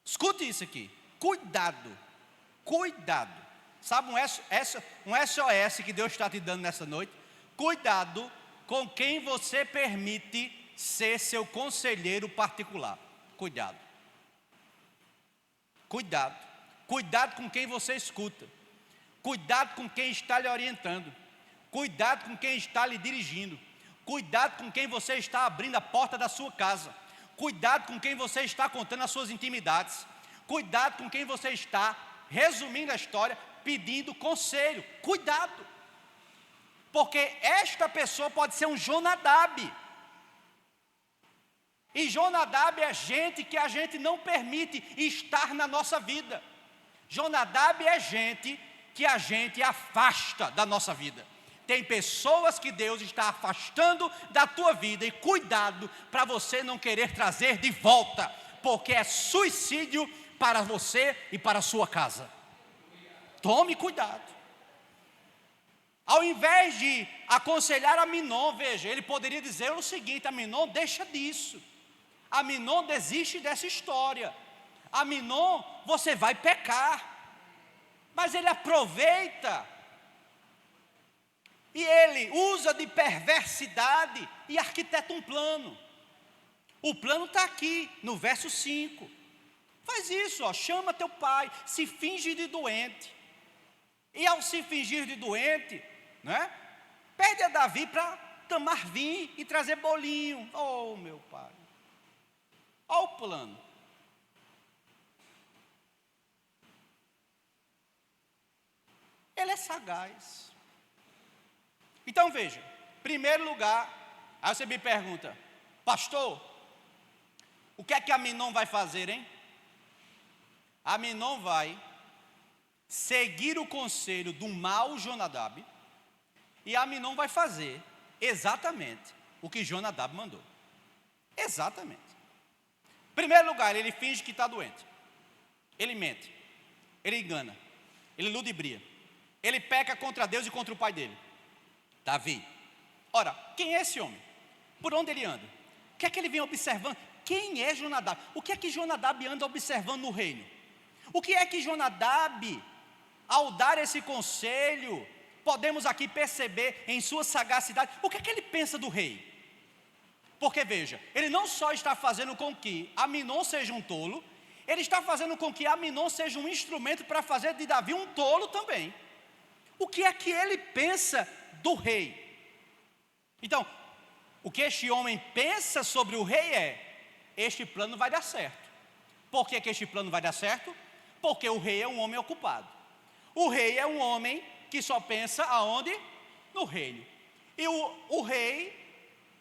escute isso aqui, cuidado, sabe um SOS que Deus está te dando nessa noite? Cuidado com quem você permite ser seu conselheiro particular. Cuidado. Cuidado. Cuidado com quem você escuta. Cuidado com quem está lhe orientando. Cuidado com quem está lhe dirigindo. Cuidado com quem você está abrindo a porta da sua casa. Cuidado com quem você está contando as suas intimidades. Cuidado com quem você está, resumindo a história, pedindo conselho. Cuidado. Porque esta pessoa pode ser um Jonadab. E Jonadab é gente que a gente não permite estar na nossa vida. Jonadab é gente que a gente afasta da nossa vida. Tem pessoas que Deus está afastando da tua vida, e cuidado para você não querer trazer de volta, porque é suicídio para você e para a sua casa. Tome cuidado. Ao invés de aconselhar Aminon, veja, ele poderia dizer o seguinte: Aminon, deixa disso. Aminon, desiste dessa história. Aminon, você vai pecar. Mas ele aproveita e ele usa de perversidade e arquiteta um plano. O plano está aqui no verso 5. Faz isso, ó, chama teu pai, se finge de doente. E ao se fingir de doente, né, pede a Davi para tomar vinho e trazer bolinho. Oh, meu pai. Olha o plano. Ele é sagaz. Então veja, em primeiro lugar, aí você me pergunta: pastor, o que é que Aminon vai fazer, hein? Aminon vai seguir o conselho do mau Jonadab, e Aminon vai fazer exatamente o que Jonadab mandou. Exatamente. Em primeiro lugar, ele finge que está doente. Ele mente. Ele engana. Ele ludibria. Ele peca contra Deus e contra o pai dele, Davi. Ora, quem é esse homem? Por onde ele anda? O que é que ele vem observando? Quem é Jonadab? O que é que Jonadab anda observando no reino? O que é que Jonadab, ao dar esse conselho, podemos aqui perceber em sua sagacidade? O que é que ele pensa do rei? Porque veja, ele não só está fazendo com que Aminon seja um tolo, ele está fazendo com que Aminon seja um instrumento para fazer de Davi um tolo também. O que é que ele pensa do rei? Então, o que este homem pensa sobre o rei é: este plano vai dar certo. Por que que este plano vai dar certo? Porque o rei é um homem ocupado. O rei é um homem que só pensa aonde? No reino. E o rei,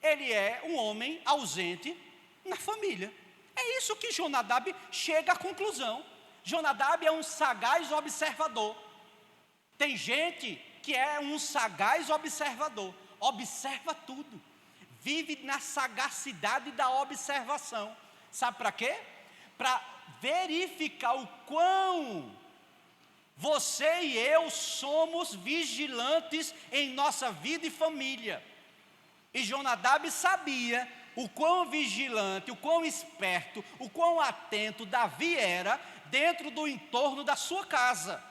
ele é um homem ausente na família. É isso que Jonadab chega à conclusão. Jonadab é um sagaz observador. Tem gente que é um sagaz observador, observa tudo, vive na sagacidade da observação. Sabe para quê? Para verificar o quão você e eu somos vigilantes em nossa vida e família. E Jonadab sabia o quão vigilante, o quão esperto, o quão atento Davi era dentro do entorno da sua casa.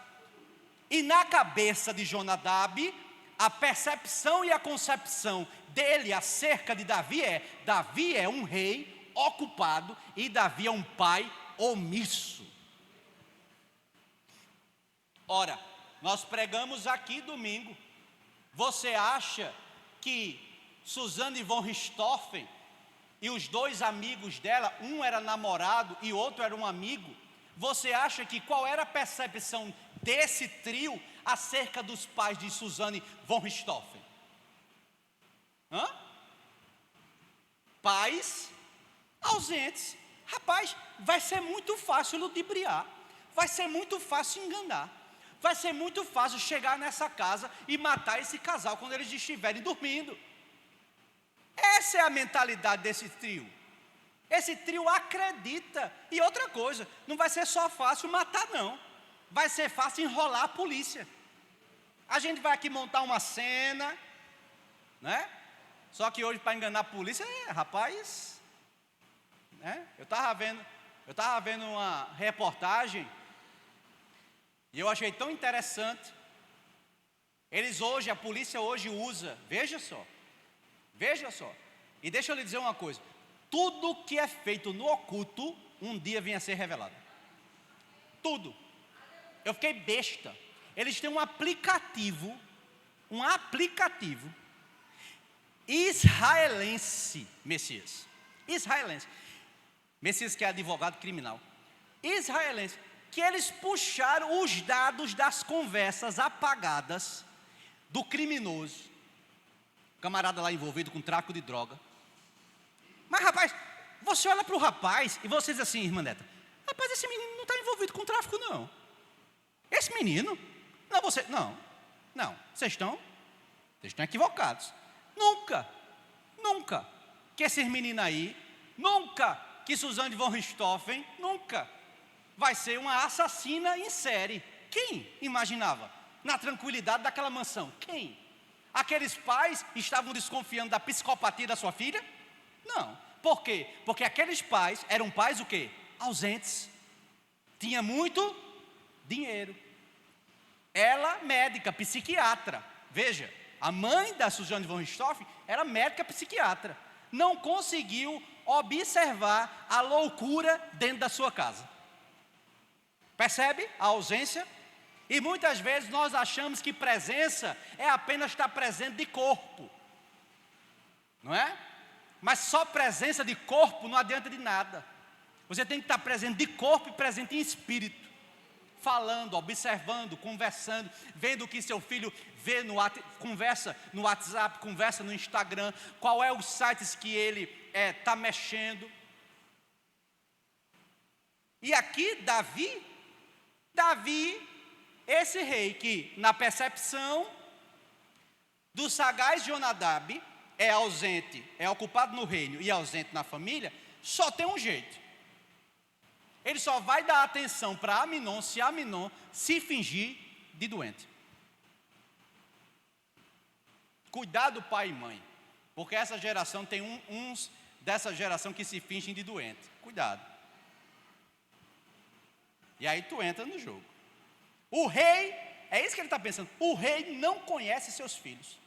E na cabeça de Jonadab, a percepção e a concepção dele acerca de Davi é um rei ocupado e Davi é um pai omisso. Ora, nós pregamos aqui domingo. Você acha que Suzane von Richthofen e os dois amigos dela, um era namorado e outro era um amigo, você acha que qual era a percepção desse trio acerca dos pais de Suzane von Richthofen? Pais ausentes. Rapaz, vai ser muito fácil ludibriar, vai ser muito fácil enganar, vai ser muito fácil chegar nessa casa e matar esse casal quando eles estiverem dormindo. Essa é a mentalidade desse trio. Esse trio acredita. E outra coisa, não vai ser só fácil matar não, vai ser fácil enrolar a polícia. A gente vai aqui montar uma cena, né? Só que hoje para enganar a polícia, rapaz, né? Eu estava vendo uma reportagem e eu achei tão interessante. A polícia hoje usa, veja só, Veja só. E deixa eu lhe dizer uma coisa. Tudo que é feito no oculto, um dia vem a ser revelado. Tudo. Eu fiquei besta. Eles têm um aplicativo israelense, Messias, que é advogado criminal, israelense, que eles puxaram os dados das conversas apagadas do criminoso, camarada lá envolvido com tráfico de droga. Mas rapaz, você olha para o rapaz e você diz assim, irmã Neta, rapaz, esse menino não está envolvido com tráfico não. Esse menino, vocês estão equivocados. Nunca que esses meninos aí, nunca que Suzane von Richthofen, nunca vai ser uma assassina em série. Quem imaginava? Na tranquilidade daquela mansão, quem? Aqueles pais estavam desconfiando da psicopatia da sua filha? Não. Por quê? Porque aqueles pais eram pais o quê? Ausentes. Tinha muito dinheiro. Ela, médica, psiquiatra. Veja, a mãe da Suzane von Richthofen era médica psiquiatra. Não conseguiu observar a loucura dentro da sua casa. Percebe a ausência? E muitas vezes nós achamos que presença é apenas estar presente de corpo. Não é? Mas só presença de corpo não adianta de nada. Você tem que estar presente de corpo e presente em espírito. Falando, observando, conversando, vendo o que seu filho vê conversa no WhatsApp, conversa no Instagram, qual é os sites que ele está mexendo. E aqui Davi, esse rei que na percepção do sagaz Jonadab é ausente, é ocupado no reino e ausente na família, só tem um jeito. Ele só vai dar atenção para Aminon se Aminon se fingir de doente. Cuidado, pai e mãe, porque essa geração tem uns dessa geração que se fingem de doente. Cuidado. E aí tu entra no jogo. O rei, é isso que ele está pensando, o rei não conhece seus filhos.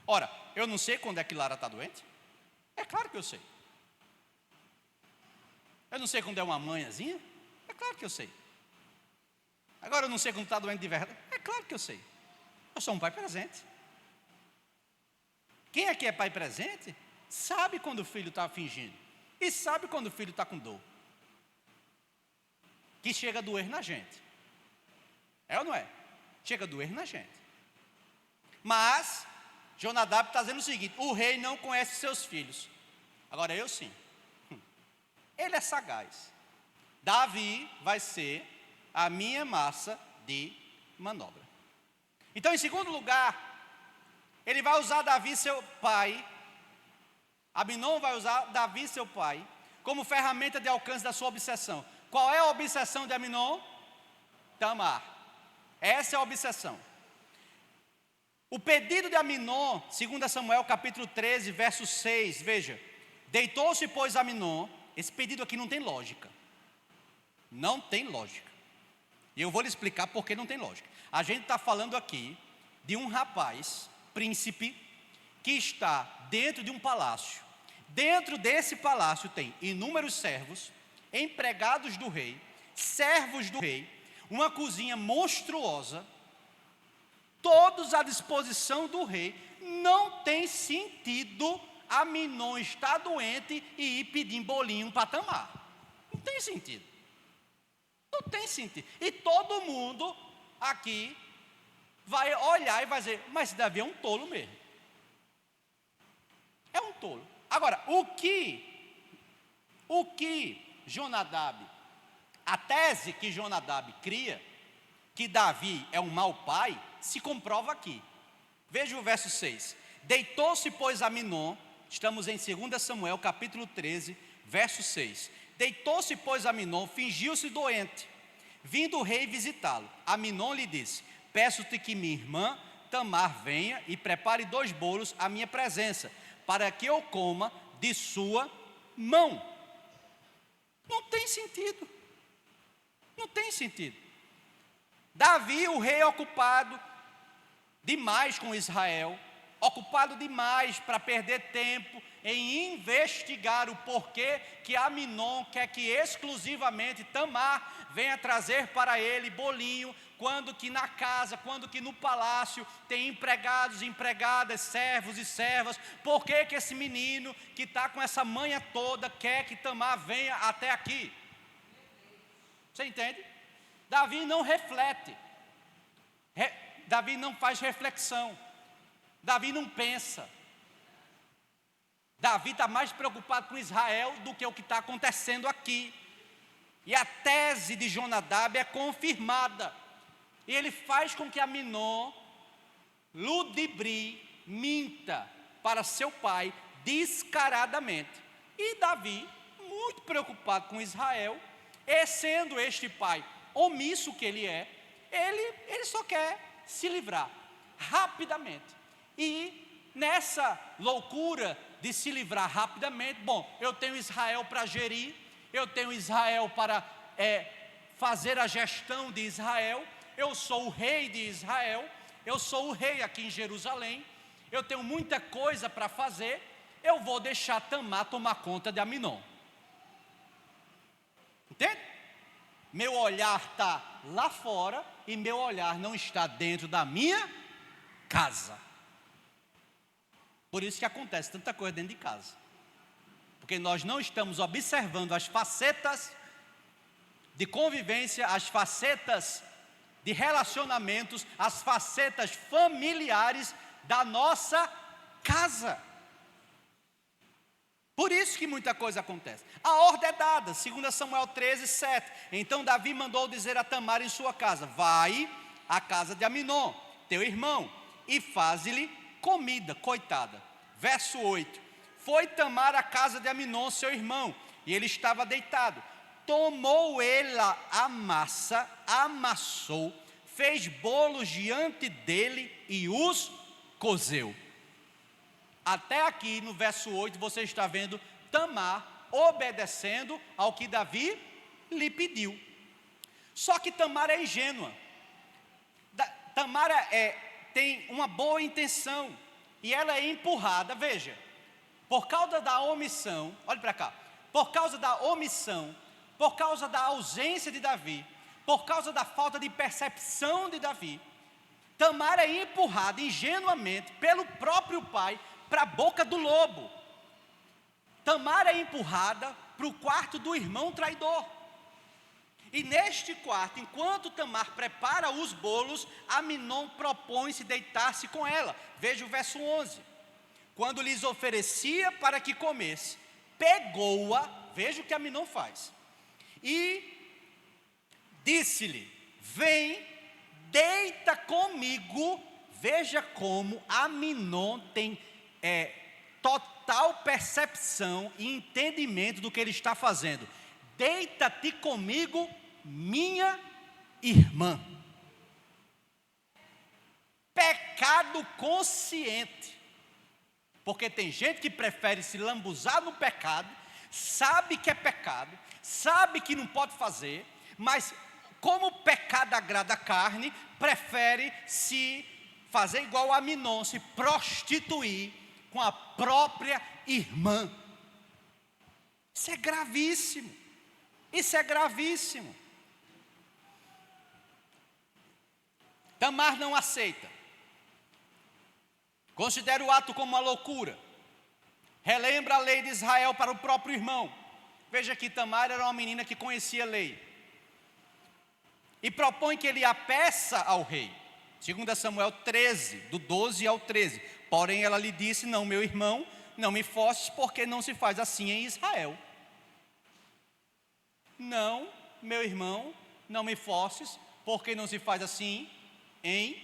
Ora, eu não sei quando é que Lara está doente? É claro que eu sei. Eu não sei quando é uma manhãzinha? É claro que eu sei. Agora eu não sei quando está doente de verdade? É claro que eu sei. Eu sou um pai presente. Quem aqui é pai presente, sabe quando o filho está fingindo. E sabe quando o filho está com dor. Que chega a doer na gente. É ou não é? Chega a doer na gente. Mas, Jonadab está dizendo o seguinte, o rei não conhece seus filhos. Agora eu sim. Ele é sagaz. Davi vai ser a minha massa de manobra. Então, em segundo lugar, ele vai usar Davi, seu pai. Aminon vai usar Davi, seu pai, como ferramenta de alcance da sua obsessão. Qual é a obsessão de Aminon? Tamar. Essa é a obsessão. O pedido de Aminon, 2 Samuel capítulo 13, verso 6, veja. Deitou-se, pois, Aminon. Esse pedido aqui não tem lógica. Não tem lógica. E eu vou lhe explicar por que não tem lógica. A gente está falando aqui de um rapaz, príncipe, que está dentro de um palácio. Dentro desse palácio tem inúmeros servos, empregados do rei, servos do rei, uma cozinha monstruosa, todos à disposição do rei. Não tem sentido Aminon está doente e ir pedir bolinho para Tamar. Não tem sentido. Não tem sentido. E todo mundo aqui vai olhar e vai dizer, mas Davi é um tolo mesmo. É um tolo. Agora, o que Jonadab, a tese que Jonadab cria, que Davi é um mau pai, se comprova aqui. Veja o verso 6. Deitou-se, pois, Aminon. Estamos em 2 Samuel, capítulo 13, verso 6. Deitou-se, pois, Aminon, fingiu-se doente. Vindo o rei visitá-lo, Aminon lhe disse, peço-te que minha irmã Tamar venha e prepare 2 bolos à minha presença, para que eu coma de sua mão. Não tem sentido. Não tem sentido. Davi, o rei ocupado demais com Israel, ocupado demais para perder tempo em investigar o porquê que Aminon quer que exclusivamente Tamar venha trazer para ele bolinho, quando que na casa, quando que no palácio tem empregados, empregadas, servos e servas. Por que que esse menino que está com essa manha toda quer que Tamar venha até aqui? Você entende? Davi não reflete, Davi não faz reflexão, Davi não pensa. Davi está mais preocupado com Israel do que o que está acontecendo aqui. E a tese de Jonadab é confirmada. E ele faz com que Aminon ludibrie, minta para seu pai descaradamente. E Davi, muito preocupado com Israel, e sendo este pai omisso que ele é, ele só quer se livrar rapidamente. E nessa loucura de se livrar rapidamente, bom, eu tenho Israel para gerir, eu tenho Israel para fazer a gestão de Israel, eu sou o rei de Israel, eu sou o rei aqui em Jerusalém, eu tenho muita coisa para fazer, eu vou deixar Tamar tomar conta de Aminon. Entende? Meu olhar está lá fora e meu olhar não está dentro da minha casa. Por isso que acontece tanta coisa dentro de casa. Porque nós não estamos observando as facetas de convivência, as facetas de relacionamentos, as facetas familiares da nossa casa. Por isso que muita coisa acontece. A ordem é dada, 2 Samuel 13, 7. Então Davi mandou dizer a Tamar em sua casa: vai à casa de Aminon, teu irmão, e faze-lhe comida, coitada. Verso 8: foi Tamar à casa de Aminon, seu irmão, e ele estava deitado. Tomou ela a massa, amassou, fez bolos diante dele e os cozeu. Até aqui no verso 8 você está vendo Tamar obedecendo ao que Davi lhe pediu. Só que Tamar é ingênua. Tamar tem uma boa intenção e ela é empurrada, veja, por causa da omissão, olhe para cá, por causa da omissão, por causa da ausência de Davi, por causa da falta de percepção de Davi, Tamar é empurrada ingenuamente pelo próprio pai para a boca do lobo. Tamar é empurrada para o quarto do irmão traidor. E neste quarto, enquanto Tamar prepara os bolos, Aminon propõe-se deitar-se com ela. Veja o verso 11. Quando lhes oferecia para que comesse, pegou-a, veja o que Aminon faz, e disse-lhe: vem, deita comigo. Veja como Aminon tem total percepção e entendimento do que ele está fazendo. Deita-te comigo, minha irmã. Pecado consciente. Porque tem gente que prefere se lambuzar no pecado, sabe que é pecado, sabe que não pode fazer, mas como o pecado agrada a carne, prefere se fazer igual a Aminon, se prostituir com a própria irmã. Isso é gravíssimo. Isso é gravíssimo. Tamar não aceita. Considera o ato como uma loucura. Relembra a lei de Israel para o próprio irmão. Veja que Tamar era uma menina que conhecia a lei. E propõe que ele a peça ao rei. 2 Samuel 13, do 12 ao 13. Porém ela lhe disse: não, meu irmão, não me forces, porque não se faz assim em Israel. Não, meu irmão, não me forces, porque não se faz assim em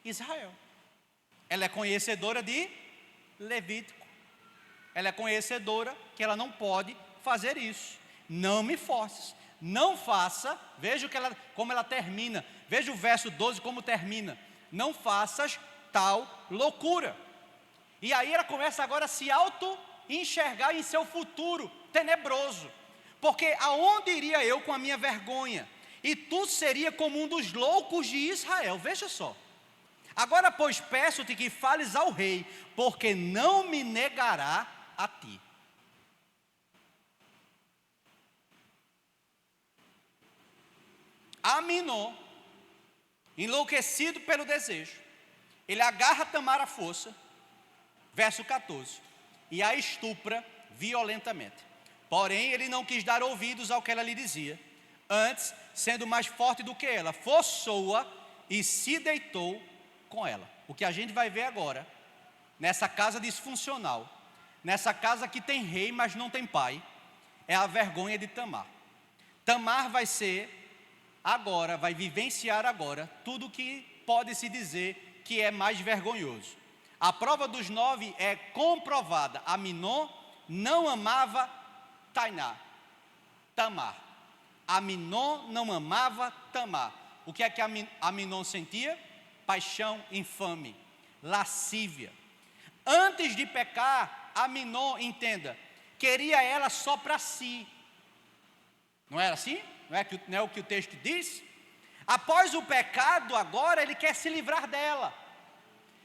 Israel. Ela é conhecedora de Levítico. Ela é conhecedora que ela não pode fazer isso. Não me forces, não faça. Veja como ela termina. Veja o verso 12 como termina. Não faças tal loucura. E aí ela começa agora a se auto-enxergar em seu futuro tenebroso. Porque aonde iria eu com a minha vergonha? E tu seria como um dos loucos de Israel. Veja só. Agora, pois, peço-te que fales ao rei, porque não me negará a ti. Aminon, enlouquecido pelo desejo, ele agarra Tamar à força, verso 14, e a estupra violentamente. Porém, ele não quis dar ouvidos ao que ela lhe dizia. Antes, sendo mais forte do que ela, forçou-a e se deitou com ela. O que a gente vai ver agora, nessa casa disfuncional, nessa casa que tem rei, mas não tem pai, é a vergonha de Tamar. Tamar vai vivenciar agora tudo que pode se dizer que é mais vergonhoso. A prova dos 9 é comprovada. Aminon não amava Tamar. Aminon não amava Tamar. O que é que Aminon sentia? Paixão infame, lascívia. Antes de pecar, Aminon, entenda, queria ela só para si. Não era assim? Não é o que o texto diz? Após o pecado, agora ele quer se livrar dela.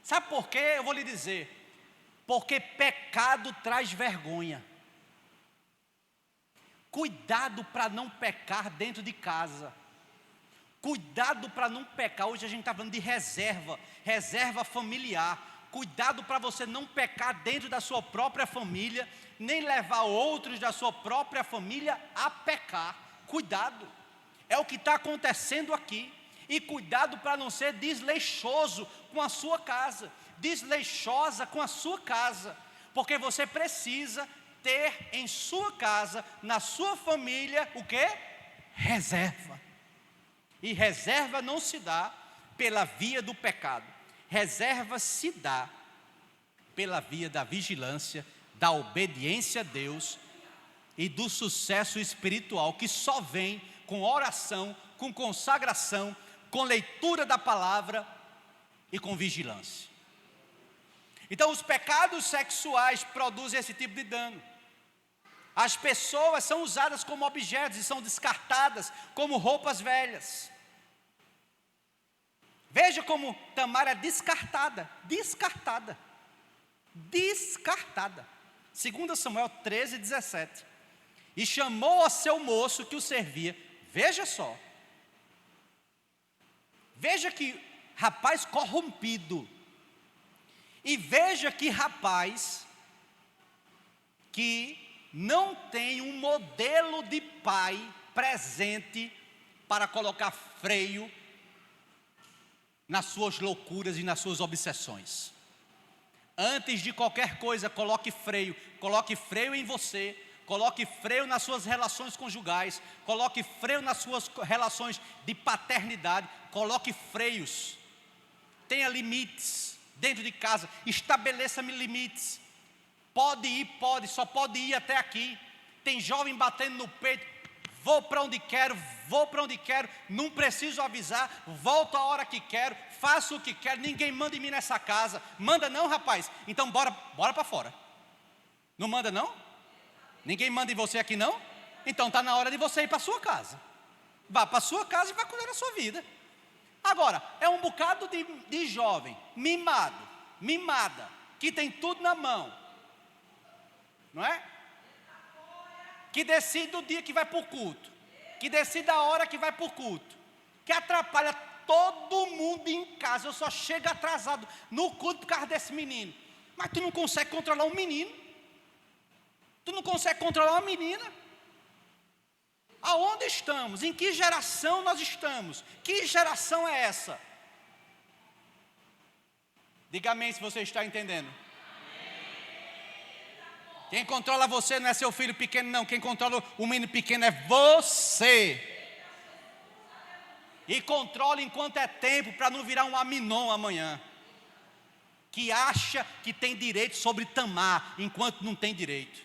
Sabe por quê? Eu vou lhe dizer. Porque pecado traz vergonha. Cuidado para não pecar dentro de casa. Cuidado para não pecar. Hoje a gente está falando de reserva familiar. Cuidado para você não pecar dentro da sua própria família, nem levar outros da sua própria família a pecar. Cuidado, é o que está acontecendo aqui. E cuidado para não ser desleixoso com a sua casa, desleixosa com a sua casa, porque você precisa ter em sua casa, na sua família, o quê? Reserva. E reserva não se dá pela via do pecado, reserva se dá pela via da vigilância, da obediência a Deus e do sucesso espiritual, que só vem com oração, com consagração, com leitura da palavra e com vigilância. Então, os pecados sexuais produzem esse tipo de dano. As pessoas são usadas como objetos e são descartadas como roupas velhas. Veja como Tamar é descartada. 2 Samuel 13:17. E chamou a seu moço que o servia. Veja só. Veja que rapaz corrompido. E veja que rapaz que não tem um modelo de pai presente para colocar freio nas suas loucuras e nas suas obsessões. Antes de qualquer coisa, coloque freio em você, coloque freio nas suas relações conjugais, coloque freio nas suas relações de paternidade, coloque freios, tenha limites dentro de casa, estabeleça limites. Pode ir, só pode ir até aqui. Tem jovem batendo no peito, vou para onde quero, não preciso avisar, volto a hora que quero, faço o que quero, ninguém manda em mim nessa casa. Manda não, rapaz? Então bora para fora. Não manda não? Ninguém manda em você aqui não? Então está na hora de você ir para a sua casa. Vá para a sua casa e vai cuidar da sua vida. Agora, é um bocado de jovem, mimada, que tem tudo na mão, não é? Que decide o dia que vai para o culto, que decide a hora que vai para o culto, que atrapalha todo mundo em casa. Eu só chego atrasado no culto por causa desse menino. Mas tu não consegue controlar um menino, tu não consegue controlar uma menina. Aonde estamos? Em que geração nós estamos? Que geração é essa? Diga amém se você está entendendo. Quem controla você não é seu filho pequeno não. Quem controla o menino pequeno é você. E controla enquanto é tempo, para não virar um Aminon amanhã, que acha que tem direito sobre Tamar, enquanto não tem direito.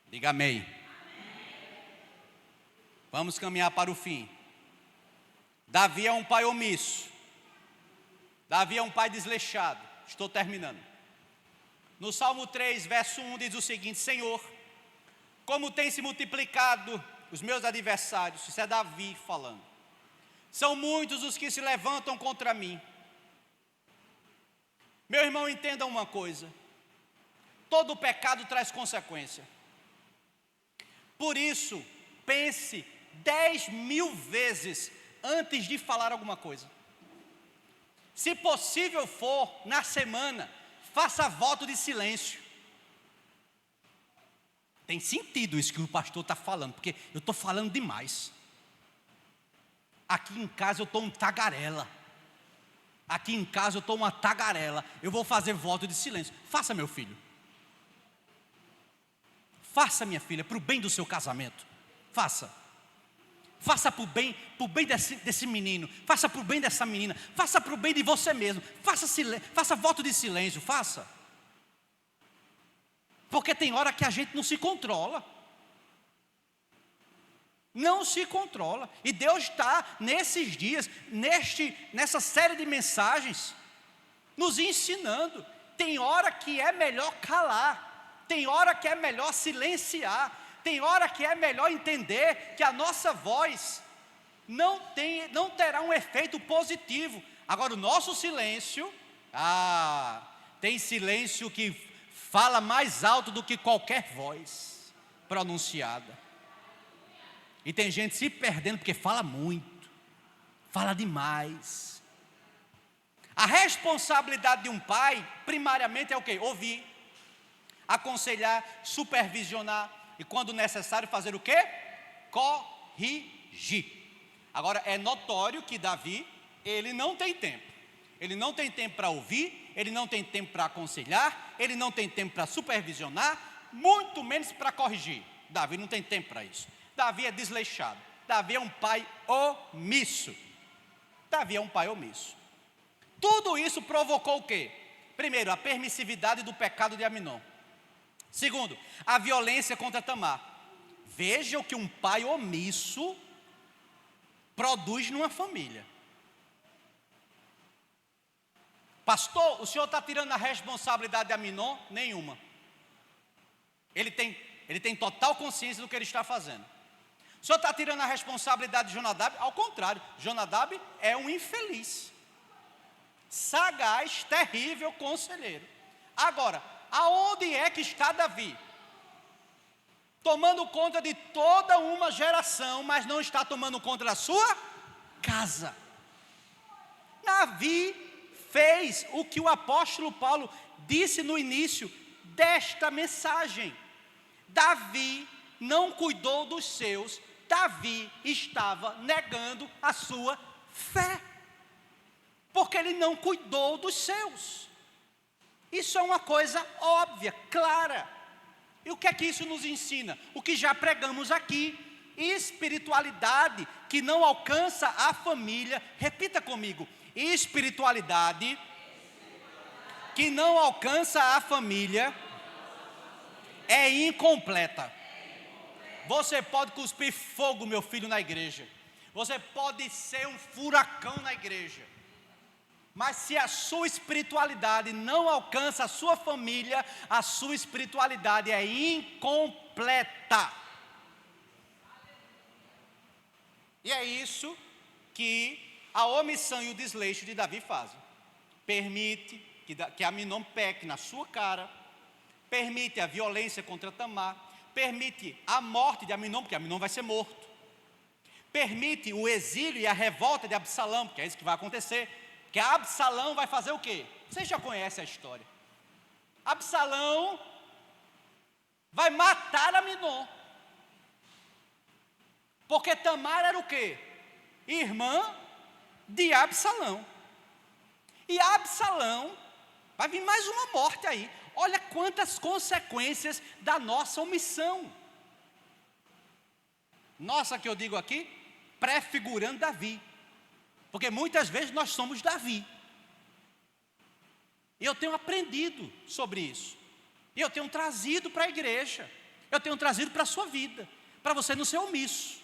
Diga amém. Vamos caminhar para o fim. Davi é um pai omisso. Davi é um pai desleixado. Estou terminando. No Salmo 3, verso 1 diz o seguinte: Senhor, como tem se multiplicado os meus adversários. Isso é Davi falando. São muitos os que se levantam contra mim. Meu irmão, entenda uma coisa: todo pecado traz consequência. Por isso, pense 10.000 vezes antes de falar alguma coisa. Se possível for, na semana, faça voto de silêncio. Tem sentido isso que o pastor está falando, porque eu estou falando demais. Aqui em casa eu estou um tagarela. Aqui em casa eu estou uma tagarela. Eu vou fazer voto de silêncio. Faça, meu filho. Faça, minha filha, para o bem do seu casamento. Faça. Faça para o bem desse menino. Faça para o bem dessa menina. Faça para o bem de você mesmo. Faça voto de silêncio. Faça. Porque tem hora que a gente não se controla. Não se controla. E Deus está nesses dias, nessa série de mensagens, nos ensinando. Tem hora que é melhor calar. Tem hora que é melhor silenciar. Tem hora que é melhor entender que a nossa voz não terá um efeito positivo. Agora, o nosso silêncio, tem silêncio que fala mais alto do que qualquer voz pronunciada. E tem gente se perdendo porque fala muito, fala demais. A responsabilidade de um pai, primariamente, é o quê? Ouvir, aconselhar, supervisionar e, quando necessário, fazer o quê? Corrigir. Agora, é notório que Davi, ele não tem tempo. Ele não tem tempo para ouvir, ele não tem tempo para aconselhar, ele não tem tempo para supervisionar, muito menos para corrigir. Davi não tem tempo para isso. Davi é desleixado. Davi é um pai omisso. Davi é um pai omisso. Tudo isso provocou o quê? Primeiro, a permissividade do pecado de Aminon. Segundo, a violência contra Tamar. Veja o que um pai omisso produz numa família. Pastor, o senhor está tirando a responsabilidade de Aminon? Nenhuma. Ele tem total consciência do que ele está fazendo. O senhor está tirando a responsabilidade de Jonadab? Ao contrário, Jonadab é um infeliz, sagaz, terrível conselheiro. Agora, aonde é que está Davi? Tomando conta de toda uma geração, mas não está tomando conta da sua casa. Davi fez o que o apóstolo Paulo disse no início desta mensagem. Davi não cuidou dos seus. Davi estava negando a sua fé, porque ele não cuidou dos seus. Isso é uma coisa óbvia, clara. E o que é que isso nos ensina? O que já pregamos aqui: espiritualidade que não alcança a família. Repita comigo: espiritualidade que não alcança a família é incompleta. Você pode cuspir fogo, meu filho, na igreja. Você pode ser um furacão na igreja. Mas se a sua espiritualidade não alcança a sua família, a sua espiritualidade é incompleta. E é isso que a omissão e o desleixo de Davi fazem. Permite que Aminon peque na sua cara, permite a violência contra Tamar, permite a morte de Aminon, porque Aminon vai ser morto, permite o exílio e a revolta de Absalão, porque é isso que vai acontecer, que Absalão vai fazer o quê? Vocês já conhecem a história. Absalão vai matar Aminon, porque Tamar era o quê? Irmã de Absalão. E Absalão, vai vir mais uma morte aí. Olha quantas consequências da nossa omissão. Nossa, que eu digo aqui, prefigurando Davi. Porque muitas vezes nós somos Davi. E eu tenho aprendido sobre isso. E eu tenho trazido para a igreja. Eu tenho trazido para a sua vida. Para você não ser omisso.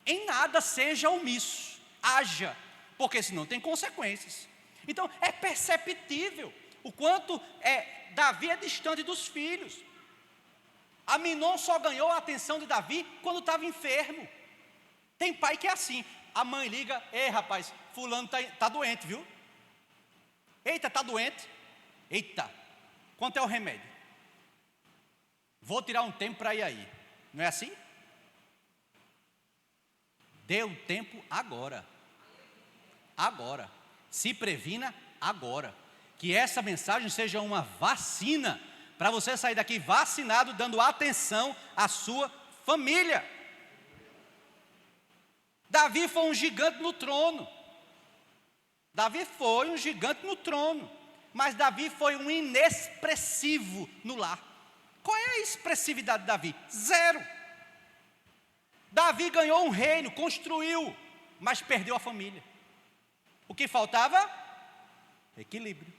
Em nada seja omisso. Haja. Porque senão tem consequências. Então é perceptível o quanto Davi é distante dos filhos. Aminon só ganhou a atenção de Davi quando estava enfermo. Tem pai que é assim: a mãe liga: ei rapaz, fulano tá doente, viu? Eita, tá doente? Eita, quanto é o remédio? Vou tirar um tempo para ir aí. Não é assim? Dê o tempo agora. Agora. Se previna agora. Que essa mensagem seja uma vacina para você sair daqui vacinado, dando atenção à sua família. Davi foi um gigante no trono. Davi foi um gigante no trono. Mas Davi foi um inexpressivo no lar. Qual é a expressividade de Davi? Zero. Davi ganhou um reino, construiu, mas perdeu a família. O que faltava? Equilíbrio.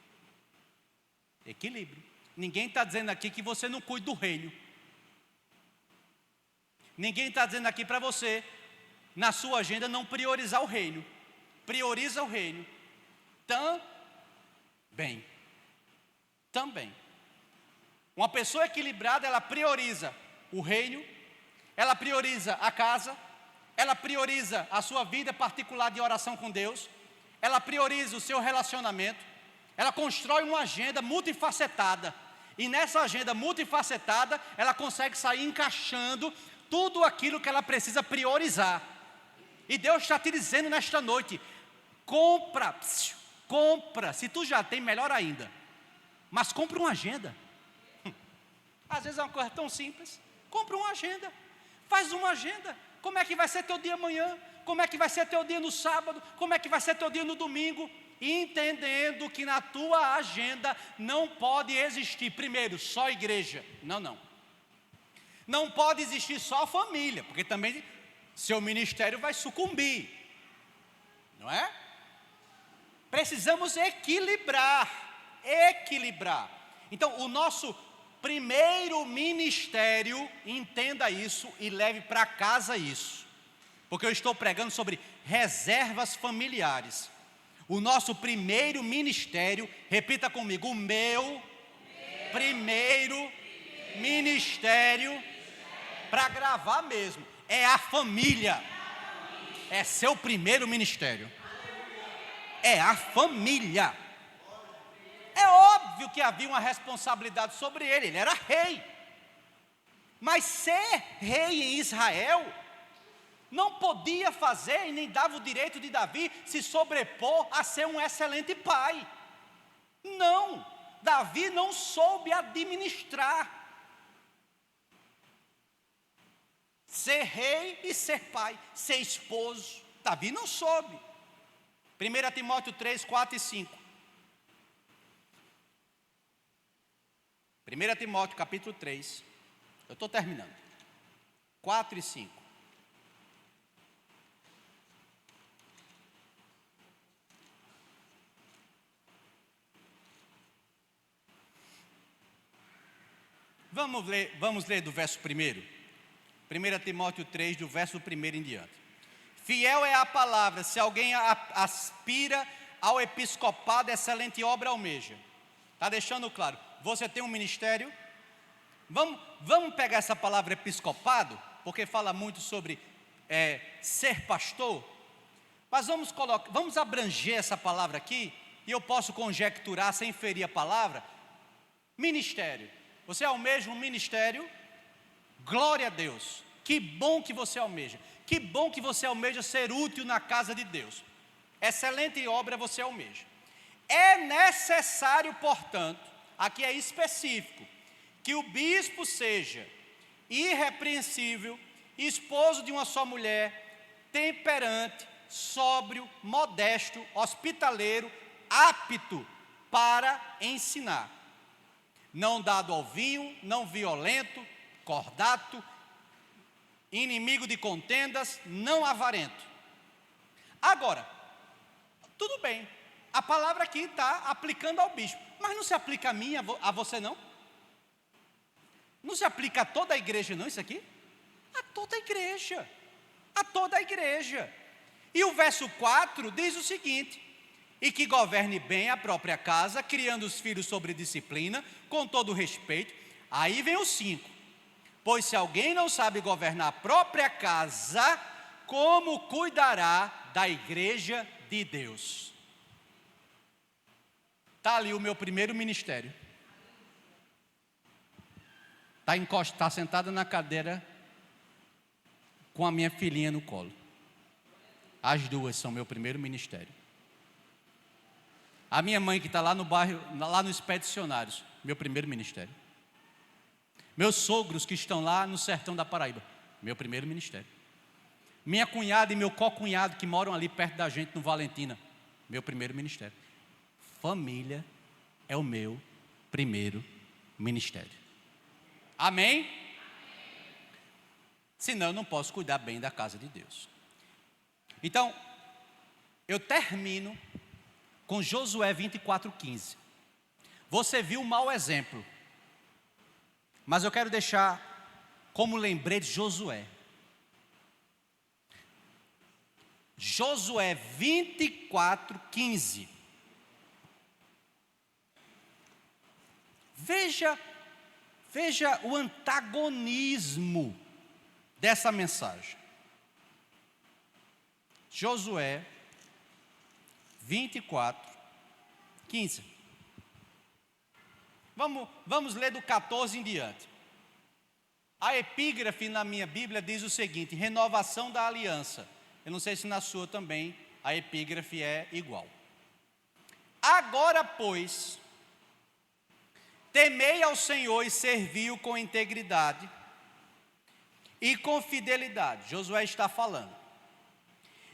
Equilíbrio. Ninguém está dizendo aqui que você não cuide do reino. Ninguém está dizendo aqui para você, na sua agenda, não priorizar o reino. Prioriza o reino. Também. Uma pessoa equilibrada, ela prioriza o reino, ela prioriza a casa, ela prioriza a sua vida particular de oração com Deus, ela prioriza o seu relacionamento, ela constrói uma agenda multifacetada, e nessa agenda multifacetada, ela consegue sair encaixando tudo aquilo que ela precisa priorizar. E Deus está te dizendo nesta noite: compra, se tu já tem, melhor ainda, mas compra uma agenda. Às vezes é uma coisa tão simples. Compra uma agenda, faz uma agenda. Como é que vai ser teu dia amanhã? Como é que vai ser teu dia no sábado? Como é que vai ser teu dia no domingo? Entendendo que na tua agenda não pode existir, primeiro, só igreja. Não. Não pode existir só família, porque também seu ministério vai sucumbir. Não é? Precisamos equilibrar. Então, o nosso primeiro ministério, entenda isso e leve para casa isso, porque eu estou pregando sobre reservas familiares. O nosso primeiro ministério, repita comigo, o meu primeiro ministério, para gravar mesmo, é a família. É seu primeiro ministério. É a família. É óbvio que havia uma responsabilidade sobre ele, ele era rei. Mas ser rei em Israel não podia fazer e nem dava o direito de Davi se sobrepor a ser um excelente pai. Não, Davi não soube administrar. Ser rei e ser pai, ser esposo, Davi não soube. 1 Timóteo 3, 4 e 5. 1 Timóteo capítulo 3, eu estou terminando, 4 e 5. Vamos ler do verso 1. 1 Timóteo 3, do verso 1 em diante. Fiel é a palavra, se alguém aspira ao episcopado, excelente obra almeja. Está deixando claro. Você tem um ministério? Vamos pegar essa palavra episcopado, porque fala muito sobre ser pastor. Mas vamos abranger essa palavra aqui, e eu posso conjecturar, sem ferir a palavra. Ministério. Você almeja um ministério? Glória a Deus. Que bom que você almeja. Que bom que você almeja ser útil na casa de Deus. Excelente obra você almeja. É necessário, portanto, aqui é específico, que o bispo seja irrepreensível, esposo de uma só mulher, temperante, sóbrio, modesto, hospitaleiro, apto para ensinar. Não dado ao vinho, não violento, cordato, inimigo de contendas, não avarento. Agora, tudo bem, a palavra aqui está aplicando ao bispo, mas não se aplica a mim, a você não? Não se aplica a toda a igreja não isso aqui? A toda a igreja, a toda a igreja. E o verso 4 diz o seguinte: e que governe bem a própria casa, criando os filhos sobre disciplina, com todo respeito. Aí vem o 5, pois se alguém não sabe governar a própria casa, como cuidará da igreja de Deus. Está ali o meu primeiro ministério. Está sentada na cadeira com a minha filhinha no colo. As duas são meu primeiro ministério. A minha mãe que está lá no bairro, lá nos Expedicionários, meu primeiro ministério. Meus sogros que estão lá no sertão da Paraíba, meu primeiro ministério. Minha cunhada e meu co-cunhado que moram ali perto da gente no Valentina, meu primeiro ministério. Família é o meu primeiro ministério. Amém? Senão eu não posso cuidar bem da casa de Deus. Então, eu termino com Josué 24:15. Você viu um mau exemplo, mas eu quero deixar como lembrete Josué. Josué 24:15. Veja o antagonismo dessa mensagem. Josué 24:15. Vamos ler do 14 em diante. A epígrafe na minha Bíblia diz o seguinte: renovação da aliança. Eu não sei se na sua também a epígrafe é igual. Agora, pois, temei ao Senhor e servi-o com integridade e com fidelidade. Josué está falando.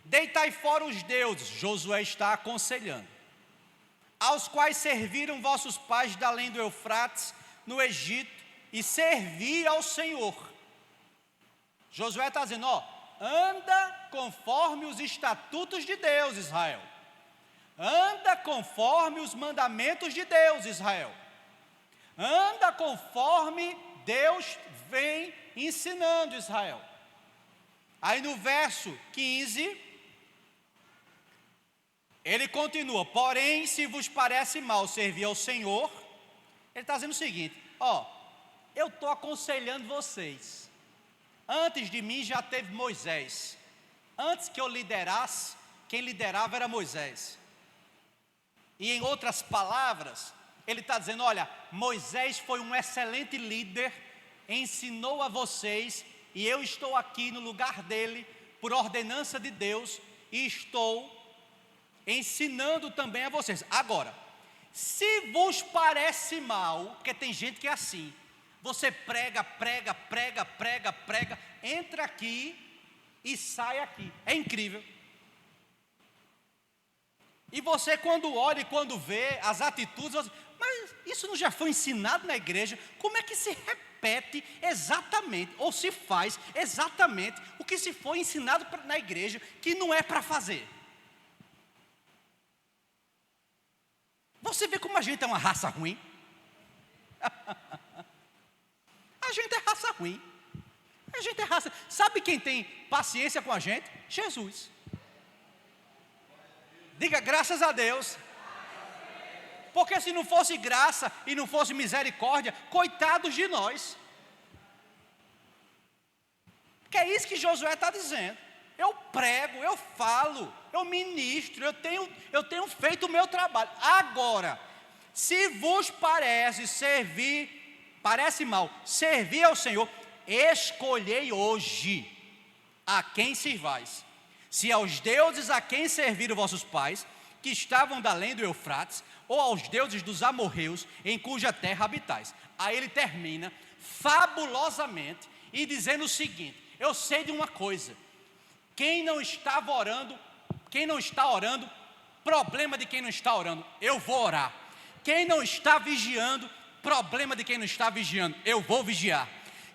Deitai fora os deuses, Josué está aconselhando, aos quais serviram vossos pais da além do Eufrates, no Egito, e servi ao Senhor. Josué está dizendo, anda conforme os estatutos de Deus, Israel. Anda conforme os mandamentos de Deus, Israel. Anda conforme Deus vem ensinando, Israel. Aí no verso 15, ele continua, porém, se vos parece mal servir ao Senhor, ele está dizendo o seguinte, eu estou aconselhando vocês. Antes de mim já teve Moisés. Antes que eu liderasse, quem liderava era Moisés. E em outras palavras, ele está dizendo, olha, Moisés foi um excelente líder, ensinou a vocês, e eu estou aqui no lugar dele, por ordenança de Deus, e estou ensinando também a vocês. Agora, se vos parece mal, porque tem gente que é assim, você prega, entra aqui e sai aqui, é incrível. E você quando olha e quando vê as atitudes, você, mas isso não já foi ensinado na igreja? Como é que se repete exatamente, ou se faz exatamente o que se foi ensinado na igreja, que não é para fazer? Você vê como a gente é uma raça ruim? A gente é raça ruim. A gente é raça. Sabe quem tem paciência com a gente? Jesus. Diga graças a Deus. Porque se não fosse graça e não fosse misericórdia, coitados de nós. Que é isso que Josué está dizendo. Eu prego, eu falo, eu ministro, eu tenho feito o meu trabalho. Agora, se vos parece mal servir ao Senhor, escolhei hoje a quem servais. Se aos deuses a quem serviram vossos pais, que estavam da além do Eufrates, ou aos deuses dos amorreus, em cuja terra habitais. Aí ele termina fabulosamente e dizendo o seguinte: eu sei de uma coisa, quem não está orando, problema de quem não está orando, eu vou orar. Quem não está vigiando, problema de quem não está vigiando, eu vou vigiar.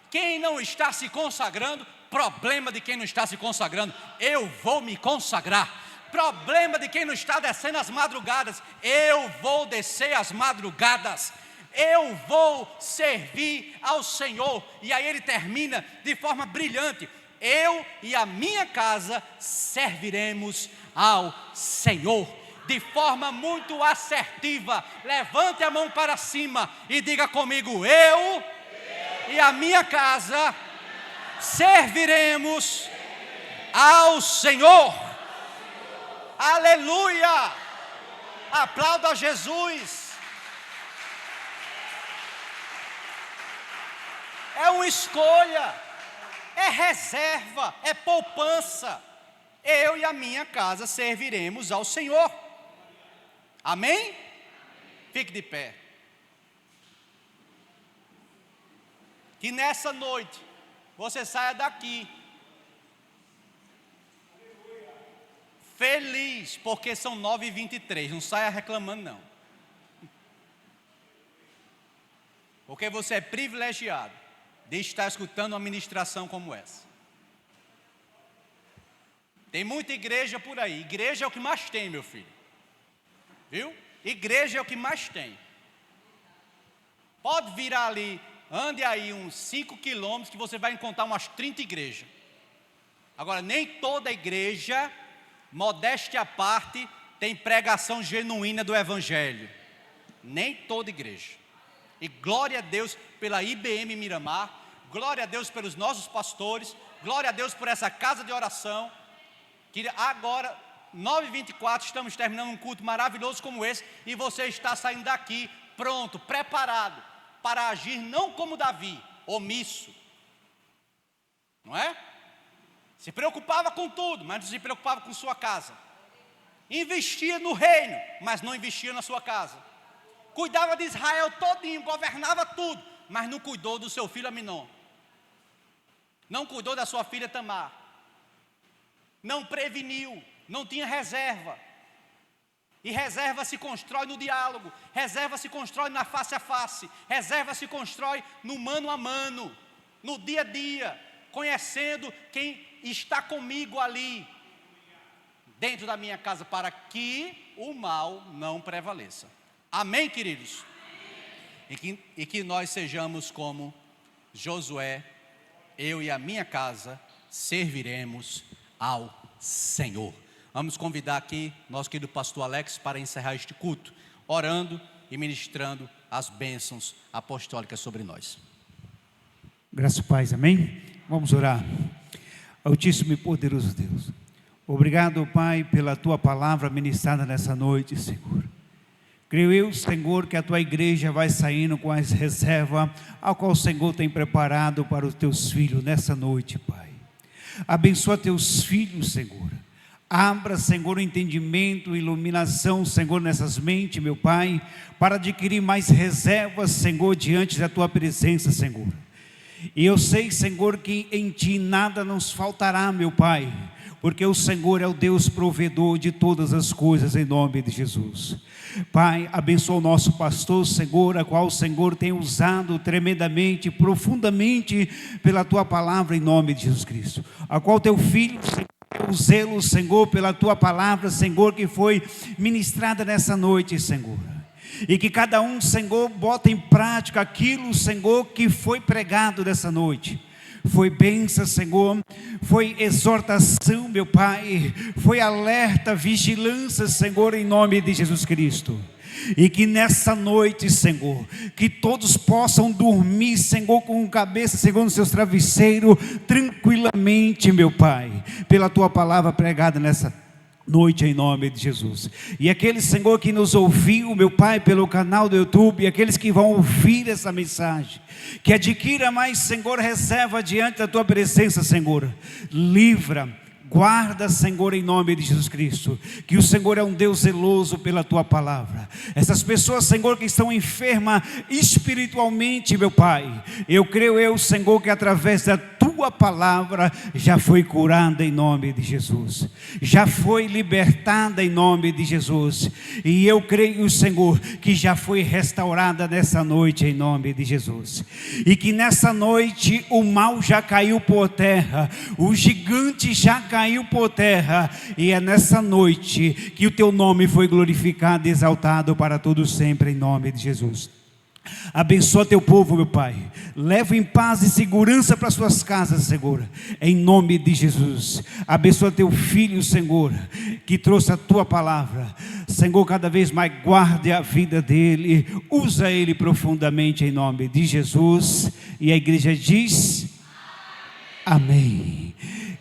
Quem não está se consagrando, problema de quem não está se consagrando, eu vou me consagrar. Problema de quem não está descendo as madrugadas, eu vou descer as madrugadas. Eu vou servir ao Senhor. E aí ele termina de forma brilhante: eu e a minha casa serviremos ao Senhor. De forma muito assertiva, levante a mão para cima e diga comigo: eu e a minha casa serviremos ao Senhor. Aleluia! Aplauda Jesus. É uma escolha, é reserva, é poupança. Eu e a minha casa serviremos ao Senhor. Amém? Fique de pé. Que nessa noite você saia daqui feliz, porque são 9h23, não saia reclamando não. Porque você é privilegiado de estar escutando uma ministração como essa. Tem muita igreja por aí, igreja é o que mais tem, meu filho. Viu? Igreja é o que mais tem. Pode virar ali, ande aí uns 5 quilômetros que você vai encontrar umas 30 igrejas. Agora, nem toda igreja, modéstia à parte, tem pregação genuína do Evangelho. Nem toda igreja. E glória a Deus pela IBM Miramar, glória a Deus pelos nossos pastores, glória a Deus por essa casa de oração, que agora, 9h24, estamos terminando um culto maravilhoso como esse, e você está saindo daqui pronto, preparado, para agir não como Davi, omisso. Não é? Se preocupava com tudo, mas não se preocupava com sua casa. Investia no reino, mas não investia na sua casa. Cuidava de Israel todinho, governava tudo, mas não cuidou do seu filho Aminon. Não cuidou da sua filha Tamar. Não preveniu, não tinha reserva. E reserva se constrói no diálogo, reserva se constrói na face a face, reserva se constrói no mano a mano, no dia a dia, conhecendo quem está comigo ali, dentro da minha casa, para que o mal não prevaleça. Amém, queridos? Amém. E que nós sejamos como Josué, eu e a minha casa serviremos ao Senhor. Vamos convidar aqui nosso querido pastor Alex para encerrar este culto, orando e ministrando as bênçãos apostólicas sobre nós. Graças e paz, amém? Vamos orar. Altíssimo e poderoso Deus, obrigado, Pai, pela Tua palavra ministrada nessa noite, Senhor. Creio eu, Senhor, que a Tua igreja vai saindo com as reservas ao qual o Senhor tem preparado para os Teus filhos nessa noite, Pai. Abençoa Teus filhos, Senhor. Abra, Senhor, o entendimento, iluminação, Senhor, nessas mentes, meu Pai, para adquirir mais reservas, Senhor, diante da Tua presença, Senhor. E eu sei, Senhor, que em Ti nada nos faltará, meu Pai, porque o Senhor é o Deus provedor de todas as coisas, em nome de Jesus. Pai, abençoa o nosso pastor, Senhor, a qual o Senhor tem usado tremendamente, profundamente pela Tua palavra, em nome de Jesus Cristo. A qual Teu filho, Senhor, o zelo, Senhor, pela Tua palavra, Senhor, que foi ministrada nessa noite, Senhor. E que cada um, Senhor, bota em prática aquilo, Senhor, que foi pregado nessa noite. Foi bênção, Senhor, foi exortação, meu Pai, foi alerta, vigilância, Senhor, em nome de Jesus Cristo. E que nessa noite, Senhor, que todos possam dormir, Senhor, com a cabeça, Senhor, nos seus travesseiros, tranquilamente, meu Pai, pela Tua palavra pregada nessa noite, em nome de Jesus. E aquele, Senhor, que nos ouviu, meu Pai, pelo canal do YouTube, e aqueles que vão ouvir essa mensagem, que adquira mais, Senhor, reserva diante da Tua presença, Senhor. Livra, guarda, Senhor, em nome de Jesus Cristo, que o Senhor é um Deus zeloso pela Tua palavra. Essas pessoas, Senhor, que estão enfermas espiritualmente, meu Pai, eu creio, Senhor, que através da Tua palavra já foi curada em nome de Jesus, já foi libertada em nome de Jesus, e eu creio, Senhor, que já foi restaurada nessa noite em nome de Jesus, e que nessa noite o mal já caiu por terra, o gigante já caiu por terra, e é nessa noite que o Teu nome foi glorificado e exaltado para todos sempre em nome de Jesus. Abençoa Teu povo, meu Pai, leva em paz e segurança para suas casas, Senhor, em nome de Jesus. Abençoa Teu filho, Senhor, que trouxe a Tua palavra, Senhor, cada vez mais guarde a vida dele, usa ele profundamente em nome de Jesus. E a igreja diz amém.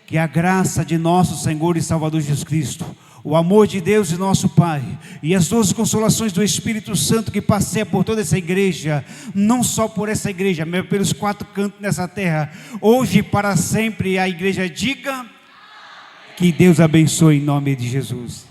Que a graça de nosso Senhor e Salvador Jesus Cristo, o amor de Deus e nosso Pai e as 12 consolações do Espírito Santo que passeia por toda essa igreja, não só por essa igreja, mas pelos 4 cantos dessa terra, hoje e para sempre. A igreja diga: que Deus abençoe em nome de Jesus.